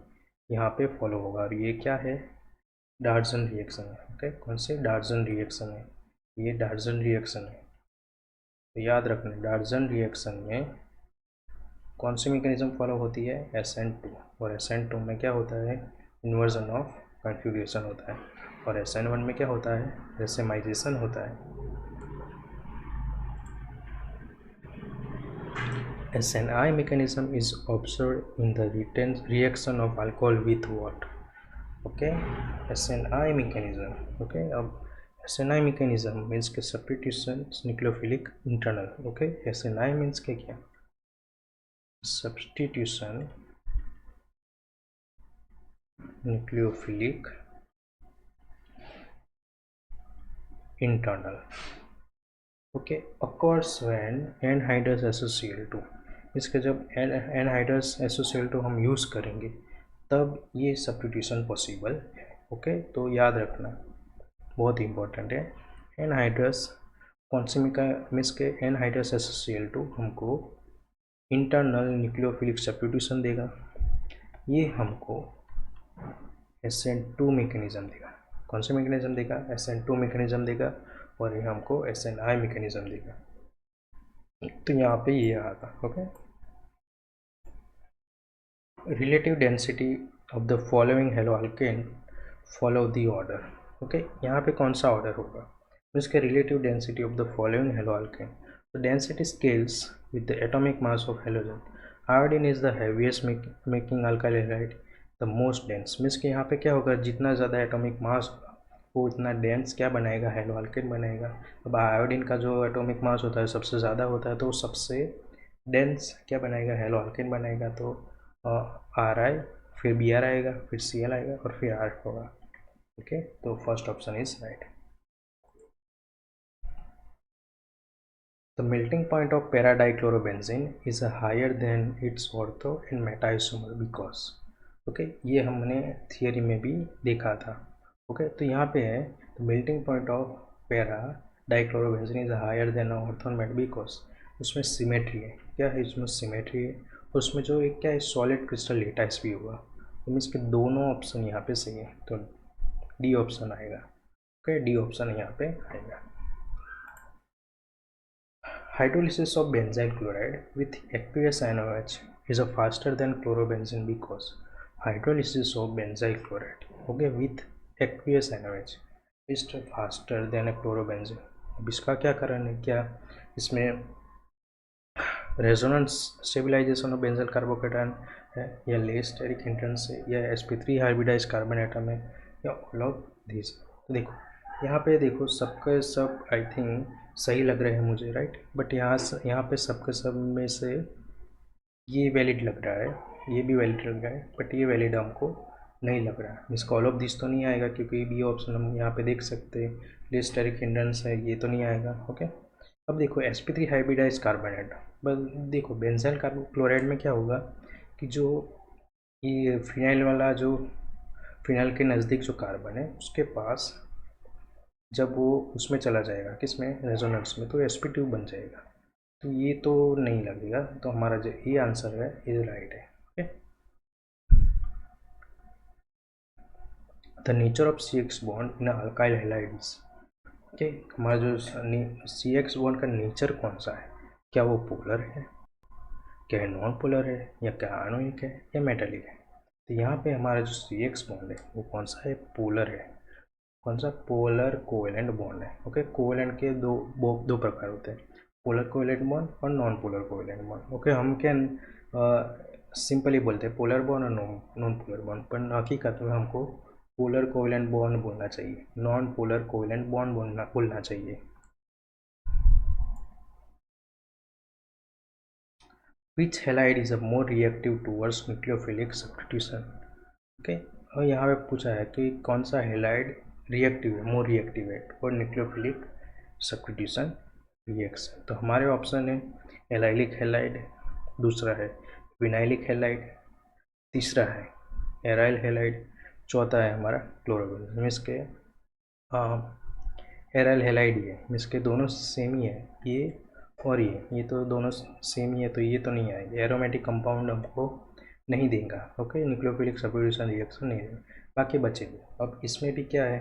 यहाँ पे फॉलो होगा, और ये क्या है, डार्जन रिएक्शन है। ओके, कौन से, डार्जन रिएक्शन है, ये डार्जन रिएक्शन है। तो याद रखना, डार्जन रिएक्शन में कौन सी मैकेनिज्म फॉलो होती है, SN2, और SN2 में क्या होता है, इन्वर्जन ऑफ कन्फिग्रेशन होता है, और SN1 में क्या होता है, रेसेमाइजेशन होता है। SNI mechanism is observed in the reaction of alcohol with what? Okay, SNI mechanism। okay, अब SNI mechanism means के substitution nucleophilic internal। okay, SNI means के क्या, substitution nucleophilic internal। okay, occurs when anhydrous SOCl2, इसके जब anhydrous SOCl2 हम use करेंगे तब ये सब्स्टिट्यूशन पॉसिबल है। ओके, तो याद रखना, बहुत इंपॉर्टेंट है, एनहाइड्रस कौन सी मीन्स के एन हाइड्रस SiO2 हमको इंटरनल न्यूक्लियोफिलिक सब्स्टिट्यूशन देगा, ये हमको SN2 मैकेनिज्म देगा। कौन सा मैकेनिज्म देगा? SN2 मैकेनिज्म देगा, और ये हमको SNI मैकेनिज्म देगा। तो यहाँ पे ये आएगा। Okay, relative density of the following haloalkane follow the order. Okay, यहाँ पे कौन सा ऑर्डर होगा? इसके relative density of the following haloalkane, तो density scales with the atomic mass of halogen. Iodine is the heaviest making alkyl halide, the most dense. Means कि यहाँ पे क्या होगा, जितना ज़्यादा एटॉमिक मास होगा वो उतना डेंस क्या बनाएगा? हेलोअल्केन बनाएगा। अब आयोडीन का जो एटॉमिक मास होता है सबसे ज़्यादा होता है, तो सबसे डेंस क्या बनाएगा? हेलोअल्केन बनाएगा। तो RI, फिर BR आएगा, फिर Cl आएगा, और फिर R होगा। ओके, तो first option is right. The melting point of paradichlorobenzene is higher than its ortho and meta isomer because. Okay, ये हमने थियरी में भी देखा था। ओके, तो यहाँ पे है the melting point of paradichlorobenzene is higher than ortho and meta because उसमें सिमेट्री है। क्या है इसमें? सिमेट्री है। उसमें जो एक क्या है, सॉलिड क्रिस्टल लेटाइस भी हुआ। तो मीन्स के दोनों ऑप्शन यहाँ पे सही है, तो डी ऑप्शन आएगा। ओके, डी ऑप्शन यहाँ पे आएगा। Hydrolysis of benzyl chloride with aqueous NaOH is a faster than chlorobenzene because hydrolysis of benzyl chloride, okay, with aqueous NaOH is faster than a chlorobenzene। अब इसका क्या कारण है? क्या इसमें resonance stabilisation of benzyl carbocation है, या less steric hindrance है, या sp3 हाइब्रिडाइज कार्बन एटम है, या ऑल ऑफ दिस। तो देखो यहाँ पे देखो सबके सब आई थिंक सही लग रहे हैं मुझे, राइट। बट यहाँ पे सबके सब में से ये वैलिड लग रहा है, ये भी वैलिड लग रहा है, बट ये वैलिड हमको नहीं लग रहा है। मीन्स ऑल ऑफ दिस तो नहीं आएगा, क्योंकि बी ऑप्शन हम यहाँ पे देख सकते हैं, लेस स्टेरिक हिंड्रेंस है, ये तो नहीं आएगा। ओके, अब देखो sp3 हाइब्रिडाइज कार्बन एटम, बस देखो बेंजाइल क्लोराइड में क्या होगा कि जो ये फिनाइल वाला, जो फिनाइल के नज़दीक जो कार्बन है उसके पास जब वो उसमें चला जाएगा, किसमें? रेजोनेंस में, तो sp2 बन जाएगा। तो ये तो नहीं लगेगा, तो हमारा जो ये आंसर है ये राइट है। Okay, the nature of CX bond in alkyl halides. Okay, हमारा जो CX बॉन्ड का नेचर कौन सा है? क्या वो पोलर है, क्या है नॉन पोलर है, या क्या आयनिक है, या मेटालिक है? तो यहाँ पे हमारा जो CX बॉन्ड है वो कौन सा है? पोलर है। कौन सा? पोलर कोवेलेंट बॉन्ड है। ओके, कोवेलेंट के दो प्रकार होते हैं, पोलर कोवेलेंट बॉन्ड और non polar covalent bond. Okay, हम क्या सिंपली बोलते हैं पोलर बॉन्ड और नॉन पोलर बॉन्ड, पर हकीकत में हमको पोलर कोवेलेंट बॉन्ड बोलना चाहिए, नॉन पोलर कोवेलेंट बॉन्ड बोलना चाहिए। Which halide is a more reactive towards nucleophilic substitution? Okay, और यहाँ पे पूछा है कि कौन सा हेलाइड रिएक्टिव है, मोर रिएक्टिव है और न्यूक्लियोफिलिक सब्स्टिट्यूशन रिएक्शन। तो हमारे ऑप्शन है एलाइलिक हेलाइड, दूसरा है विनाइलिक हेलाइड, तीसरा है एराइल हेलाइड, चौथा है हमारा क्लोरोबेंजीन। मीन्स के एराइल हेलाइड ही है, मीन्स के दोनों सेम ही है, ये और ये तो दोनों सेम ही है, तो ये तो नहीं आएगा। एरोमेटिक कंपाउंड हमको नहीं देगा। ओके, न्यूक्लियोफिलिक सब्स्टिट्यूशन रिएक्शन नहीं देगा, बाकी बचेंगे। अब इसमें भी क्या है,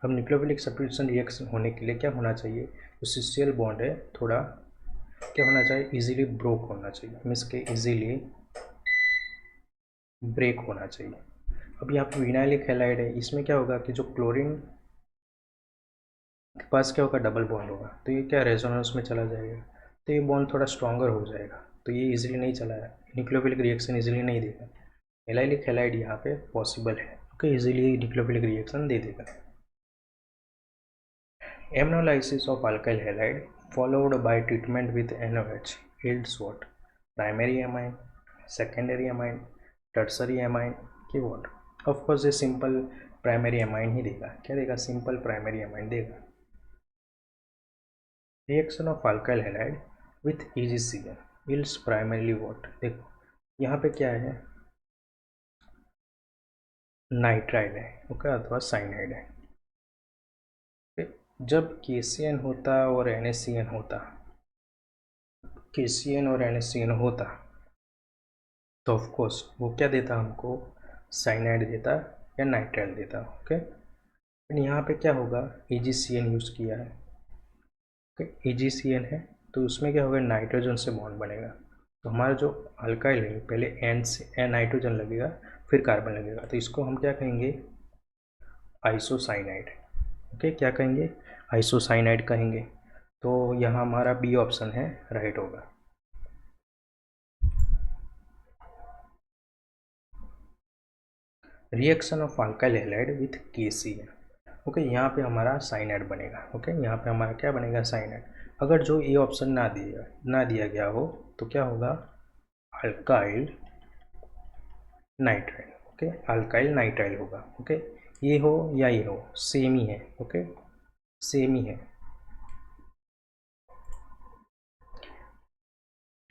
अब न्यूक्लियोफिलिक सब्स्टिट्यूशन रिएक्शन होने के लिए क्या होना चाहिए? जो CCl बॉन्ड है थोड़ा क्या होना चाहिए? इजीली ब्रोक होना चाहिए, मीन्स के इजीली ब्रेक होना चाहिए। अब यहाँ पे विनाइलिक हैलाइड है, इसमें क्या होगा कि जो क्लोरीन के पास क्या होगा? डबल बॉन्ड होगा, तो ये क्या रेजोनेंस में चला जाएगा, तो ये बॉन्ड थोड़ा स्ट्रॉन्गर हो जाएगा, तो ये इजीली नहीं चला है, न्यूक्लियोफिलिक रिएक्शन इजीली नहीं देगा। एलाइलिक हैलाइड यहाँ पे पॉसिबल है, ओके, इजीली न्यूक्लियोफिलिक रिएक्शन दे देगा। Aminolysis of alkyl halide followed by treatment with NaOH yields what? Primary amine, secondary amine, tertiary amine कि what? Of course ये simple primary amine ही देगा। क्या देगा? simple primary amine देगा। Reaction of alkyl halide with EgCl yields primarily what? देखो यहाँ पे क्या है? नाइट्राइड है, ओके, अथवा साइनाइड है। जब KCN होता और NaCN होता, KCN और NaCN होता, तो ऑफ कोर्स वो क्या देता हमको, साइनाइड देता या नाइट्राइल देता। ओके, यहाँ पे क्या होगा, AgCN यूज़ किया है। ओके, AgCN है तो उसमें क्या होगा, नाइट्रोजन से बॉन्ड बनेगा। तो हमारा जो अल्काइल है पहले N से नाइट्रोजन लगेगा फिर कार्बन लगेगा, तो इसको हम क्या कहेंगे, आइसोसाइनाइड। ओके, क्या कहेंगे, आइसोसाइनाइड कहेंगे। तो यहाँ हमारा बी ऑप्शन है राइट होगा। Reaction of alkyl halide with KCN। Okay, यहाँ पे हमारा साइनाइड बनेगा। ओके, यहाँ पे हमारा क्या बनेगा, साइनाइड। अगर जो ए ऑप्शन ना दिया गया हो तो क्या होगा, alkyl nitrile. Okay, alkyl nitrile होगा। ओके, ये हो या ये हो सेम ही है। ओके, सेम ही है।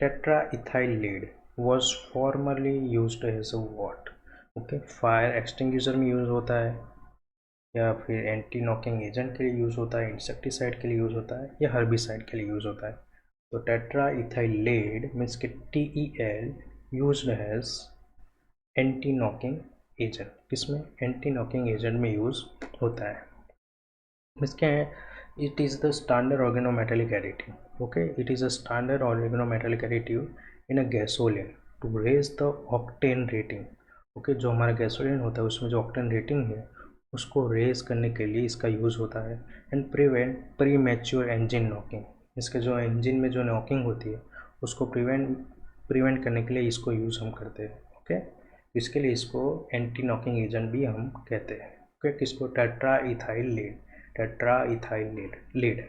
Tetraethyl lead was formerly used as a what. Okay, fire extinguisher में यूज़ होता है, या फिर एंटी नॉकिंग एजेंट के लिए यूज़ होता है, इंसेक्टिसाइड के लिए यूज़ होता है, या हर्बिसाइड के लिए यूज़ होता है। तो टेट्राइथाइल लीड मीन्स के TEL used as anti knocking agent. किसमें, एंटी नॉकिंग एजेंट में यूज़ होता है। मीन्स क्या है, it is the standard organometallic additive. Okay, it is a standard organometallic additive in a gasoline to raise the octane rating. Okay, जो हमारा gasoline होता है उसमें जो ऑक्टेन रेटिंग है उसको रेज करने के लिए इसका यूज़ होता है। And prevent pre mature engine knocking, इसके जो इंजन में जो नॉकिंग होती है उसको प्रिवेंट करने के लिए इसको यूज़ हम करते हैं। ओके, इसके लिए इसको एंटी नॉकिंग एजेंट भी हम कहते हैं। ओके, किसको, टेट्राइथाइल लीड, टेट्राइथाइल लीड।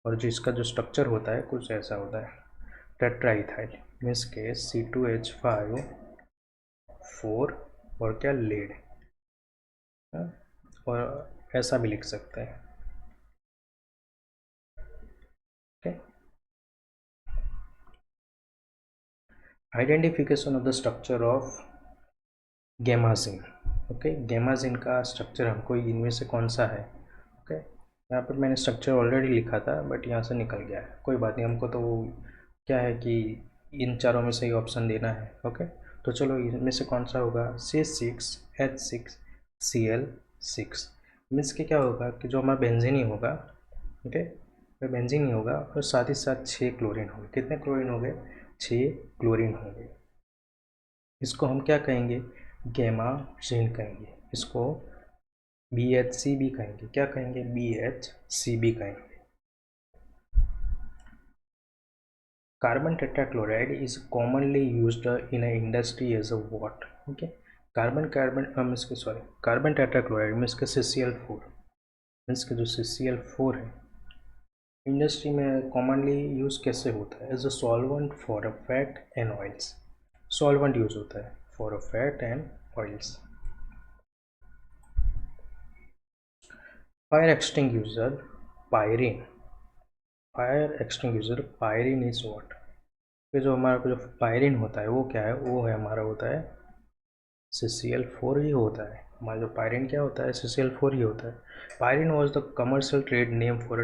और जिसका जो स्ट्रक्चर होता है कुछ ऐसा होता है, टेट्राइथाइल मीन्स के C2H5 4 और क्या, लीड। और ऐसा भी लिख सकते हैं। Okay, identification of the structure of gammexane. Okay, gammexane का स्ट्रक्चर हमको इनमें से कौन सा है। ओके, यहाँ पर मैंने स्ट्रक्चर ऑलरेडी लिखा था बट यहाँ से निकल गया है, कोई बात नहीं, हमको तो क्या है कि इन चारों में से ही ऑप्शन देना है। ओके, तो चलो इनमें से कौन सा होगा, C6H6Cl6 मीन्स कि क्या होगा कि जो हमारा बेंजीन ही होगा। ओके, वह बेंजीन ही होगा और साथ ही साथ 6 क्लोरीन होंगे। कितने क्लोरीन हो गए, 6 क्लोरीन होंगे। इसको हम क्या कहेंगे, गेमाजिन कहेंगे। इसको BHC भी कहेंगे, क्या कहेंगे, BHC भी कहेंगे। Carbon tetrachloride is commonly used in an industry as a what? Okay, carbon tetrachloride means के CCl4 मीन्स के जो CCl4 है इंडस्ट्री में कॉमनली यूज़ कैसे होता है, as a solvent for a fat and oils. Solvent use होता है for a fat and oils. Fire extinguisher pyrene, fire extinguisher pyrene is what. ये जो हमारा जो पायरिन होता है वो क्या है, वो है हमारा होता है CCl4 ही होता है। हमारा जो पायरिन क्या होता है, CCl4 ही होता है। Pyrene was the commercial trade name for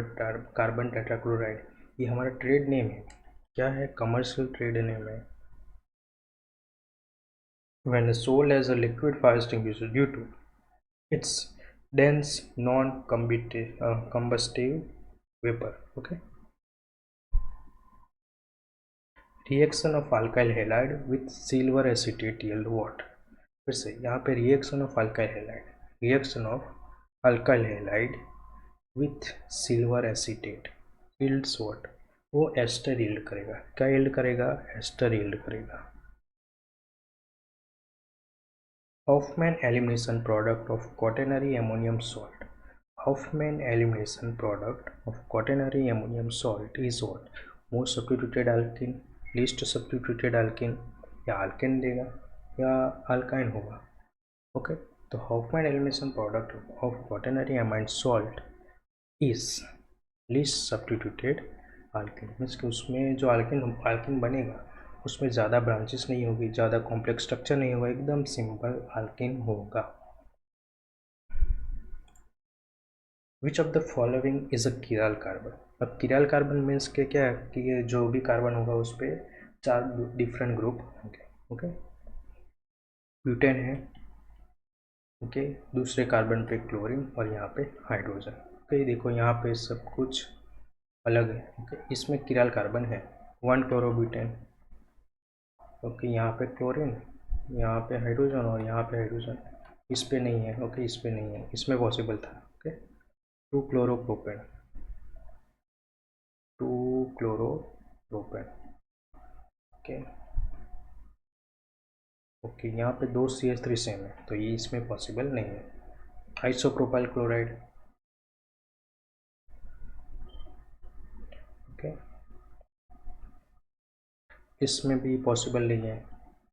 carbon tetrachloride. ये हमारा ट्रेड नेम है, क्या है, कमर्शियल ट्रेड नेम है। When sold as a liquid fire extinguisher due to its dense non-combustive vapor. Okay, reaction of alkyl halide with silver acetate yield what। फिर से यहाँ पे reaction of alkyl halide, reaction of alkyl halide with silver acetate yields what, वो ester yield करेगा। क्या yield करेगा, ester yield करेगा। Hoffman elimination product of quaternary ammonium salt. Hoffman elimination product of quaternary ammonium salt is what? Most substituted alkene, least substituted alkene, या alkene देगा या alkyne होगा। Okay, तो Hoffman elimination product of quaternary amine salt is least substituted alkene means कि उसमें जो alkene बनेगा उसमें ज़्यादा ब्रांचेस नहीं होगी, ज़्यादा कॉम्प्लेक्स स्ट्रक्चर नहीं होगा, एकदम सिंपल अल्केन होगा। Which of the following is a chiral carbon. अब किराल कार्बन मीन्स के क्या है कि ये जो भी कार्बन होगा उस पर 4 डिफरेंट ग्रुप होंगे। ओके, ब्यूटेन है, ओके, दूसरे कार्बन पे क्लोरीन और यहाँ पे हाइड्रोजन। ओके, देखो यहाँ पे सब कुछ अलग है। ओके, इसमें किराल कार्बन है 1 क्लोरोब्यूटेन। ओके, यहाँ पे क्लोरीन, यहाँ पे हाइड्रोजन और यहाँ पे हाइड्रोजन। इस पे नहीं है। ओके, इस पे नहीं है, इसमें पॉसिबल था। Okay, 2 chloropropane, 2 chloropropane. Okay, okay, यहाँ पे 2 CH3 सेम है तो ये इसमें पॉसिबल नहीं है। आइसोप्रोपाइल क्लोराइड, ओके, इसमें भी पॉसिबल नहीं है।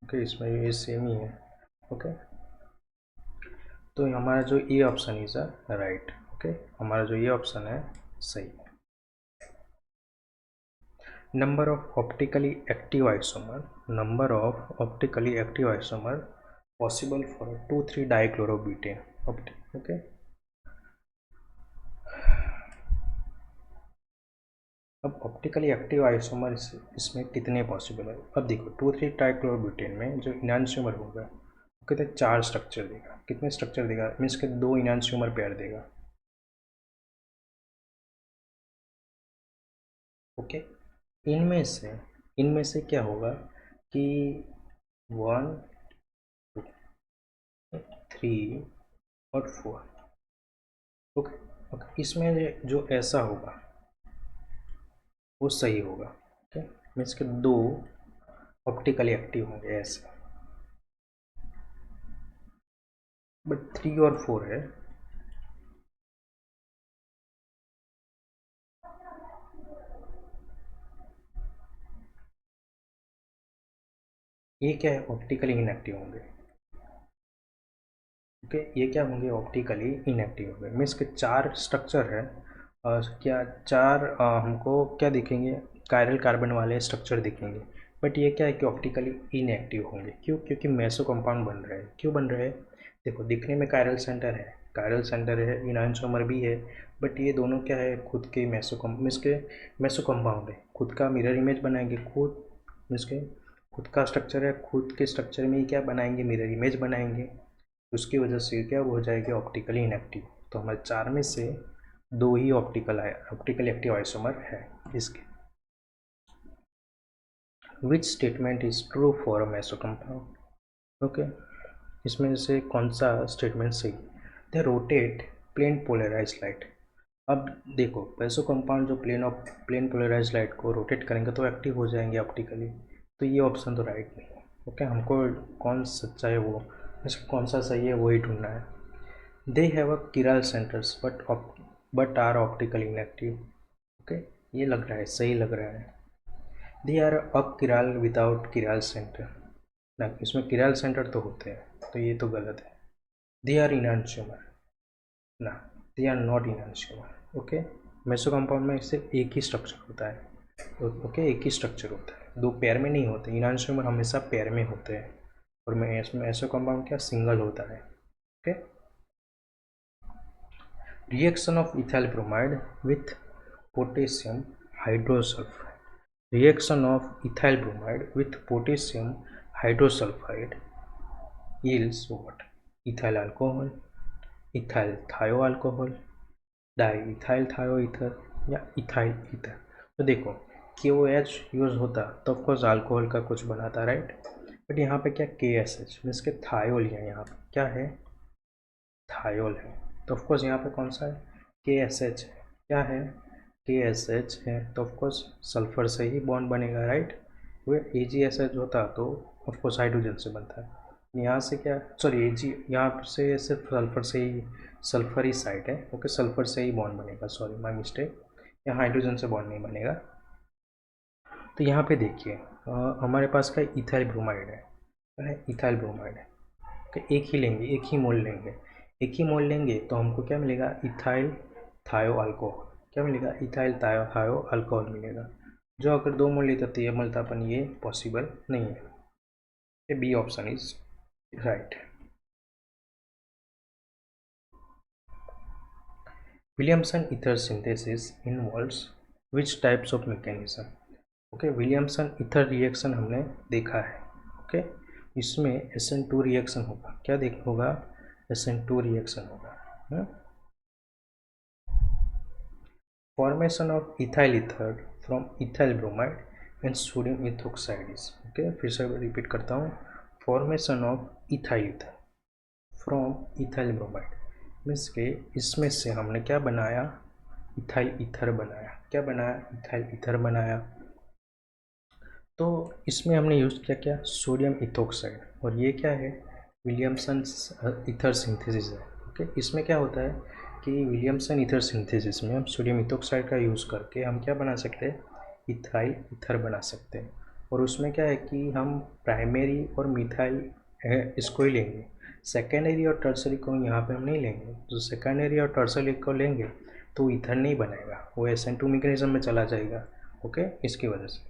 ओके, इसमें ये सेम ही है। ओके, तो हमारा जो ये ऑप्शन इज राइट। ओके, हमारा जो ये ऑप्शन है सही है। Number of optically active isomer, number of optically active isomer possible for 2,3 dichlorobutane. Okay, अब ऑप्टिकली एक्टिव आइसोमर इसमें कितने पॉसिबल है। अब देखो 2,3 डाइक्लोरोब्यूटेन में जो इनांशियोमर होगा वो कितने 4 स्ट्रक्चर देगा। कितने स्ट्रक्चर देगा मीन्स के 2 इनांशियोमर पेयर देगा। ओके, इनमें से क्या होगा कि 1, 3 और 4। ओके, ओके, इसमें जो ऐसा होगा वो सही होगा। ओके, मीन्स के 2 ऑप्टिकली एक्टिव होंगे ऐसे, बट 3 और 4 है। ये क्या है, ऑप्टिकली इनएक्टिव होंगे। ओके, ये क्या होंगे, ऑप्टिकली इनएक्टिव होंगे। मीन्स के 4 स्ट्रक्चर है और क्या 4 हमको क्या दिखेंगे, कायरल कार्बन वाले स्ट्रक्चर दिखेंगे, बट ये क्या है कि ऑप्टिकली इनएक्टिव होंगे। क्यों, क्योंकि मेसो कंपाउंड बन रहे हैं। क्यों बन रहे हैं, देखो दिखने में कायरल सेंटर है, कायरल सेंटर है, इनांशोमर भी है, बट ये दोनों क्या है, खुद के मीन्स के मेसो कंपाउंड है, खुद का मिरर इमेज बनाएंगे, खुद मीन्स के खुद का स्ट्रक्चर है, खुद के स्ट्रक्चर में ही क्या बनाएंगे, मिरर इमेज बनाएंगे। उसकी वजह से क्या वो हो जाएगी ऑप्टिकली इनएक्टिव। तो हमारे 4 में से 2 ही ऑप्टिकली एक्टिव आइसोमर है इसके। Which statement is true for a meso compound. Okay, इसमें से कौन सा स्टेटमेंट सही, दे रोटेट प्लेन पोलराइज लाइट। अब देखो मेसो कंपाउंड जो प्लेन पोलराइज लाइट को रोटेट करेंगे तो एक्टिव हो जाएंगे ऑप्टिकली, तो ये ऑप्शन तो राइट नहीं है। ओके, हमको कौन सच्चा है वो, कौन सा सही है वही ढूंढना है। They have a chiral centers but are optically inactive. Okay, ये लग रहा है सही लग रहा है। They are up chiral without chiral center, ना इसमें किराल सेंटर तो होते हैं तो ये तो गलत है। दे आर इनएंशियोमर, ना they are not enantiomer. Okay, meso compound में सिर्फ एक ही स्ट्रक्चर होता है। ओके, एक ही स्ट्रक्चर होता है, 2 पेयर में नहीं होते। इनएंशियोमर हमेशा पेयर में होते हैं और मेसो कंपाउंड क्या सिंगल होता है। Okay, reaction of ethyl bromide with potassium hydrosulfide, reaction of ethyl bromide with potassium hydrosulfide yields what, ethyl alcohol, ethyl thioalcohol, diethyl थायोईथर या इथाइल ईथर। तो देखो KOH यूज़ होता तो ऑफकोर्स अल्कोहल का कुछ बनाता, राइट, बट यहाँ पे क्या KSH मीन्स के थायोल है, यहाँ पे क्या है थायोल है, तो ऑफकोर्स यहाँ पे कौन सा है KSH है। क्या है KSH है तो ऑफकोर्स सल्फर से ही बॉन्ड बनेगा, राइट। वो AgSH होता तो ऑफकोर्स हाइड्रोजन से बनता है। यहाँ से क्या, सॉरी Ag यहाँ से सिर्फ सल्फर से ही, सल्फर ही साइड है। ओके, सल्फर से ही बॉन्ड बनेगा, सॉरी माय मिस्टेक, यहाँ हाइड्रोजन से बॉन्ड नहीं बनेगा। तो यहाँ पे देखिए हमारे पास का इथाइल ब्रोमाइड है, इथाइल ब्रोमाइड है। ओके, एक ही लेंगे, एक ही मोल लेंगे, एक ही मोल लेंगे तो हमको क्या मिलेगा इथाइल थायो अल्कोहल। क्या मिलेगा इथाइल थायो अल्कोहल मिलेगा। जो अगर 2 मोल लेते तो ये मल्टापन ये पॉसिबल नहीं है। ये B option is right. Williamson ether synthesis involves which types of mechanism. Okay, Williamson ether reaction हमने देखा है। ओके, इसमें SN2 रिएक्शन होगा। क्या देख होगा? SN2 रिएक्शन होगा। Formation of ethyl ether from ethyl bromide and sodium ethoxide is. Okay, फिर से रिपीट करता हूँ। Formation of ethyl ether from ethyl bromide means के इसमें से हमने क्या बनाया? इथाइल ईथर बनाया। क्या बनाया? इथाइल ईथर बनाया। तो इसमें हमने यूज़ किया क्या? Sodium ethoxide. और ये क्या है? विलियमसन ईथर सिंथेसिस है। ओके, इसमें क्या होता है कि विलियमसन ईथर सिंथेसिस में हम सोडियम इथोक्साइड का यूज़ करके हम क्या बना सकते हैं? इथाइल ईथर बना सकते हैं। और उसमें क्या है कि हम प्राइमरी और मिथाइल इसको ही लेंगे, सेकेंडरी और टर्सरी को यहाँ पे हम नहीं लेंगे। तो सेकेंडरी और टर्सरी को लेंगे तो ईथर नहीं बनेगा, वो SN2 मैकेनिज्म में चला जाएगा। ओके, इसकी वजह से,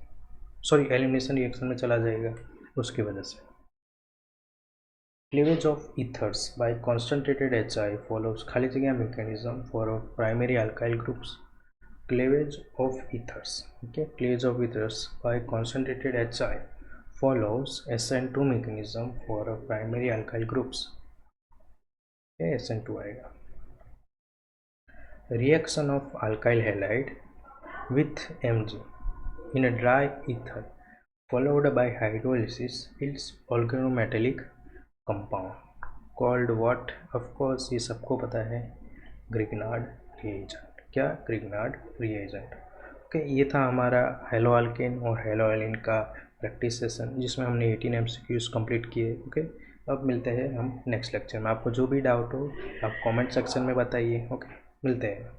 सॉरी, एलिमिनेशन रिएक्शन में चला जाएगा, उसकी वजह से। Cleavage of ethers by concentrated HI follows खाली जगह mechanism for primary alkyl groups. Cleavage of ethers, okay, cleavage of ethers by concentrated HI follows SN2 mechanism for primary alkyl groups। SN2 आएगा। Reaction of alkyl halide with Mg in a dry ether followed by hydrolysis yields organometallic compound called what? Of course ये सबको पता है, Grignard reagent। क्या? Grignard reagent। Okay, ये था हमारा hello alkane और हेलो एलिन का प्रैक्टिस सेशन, जिसमें हमने 18 MCQs कंप्लीट किए। ओके, अब मिलते हैं हम नेक्स्ट लेक्चर में। आपको जो भी डाउट हो आप कमेंट सेक्शन में बताइए। ओके, मिलते हैं।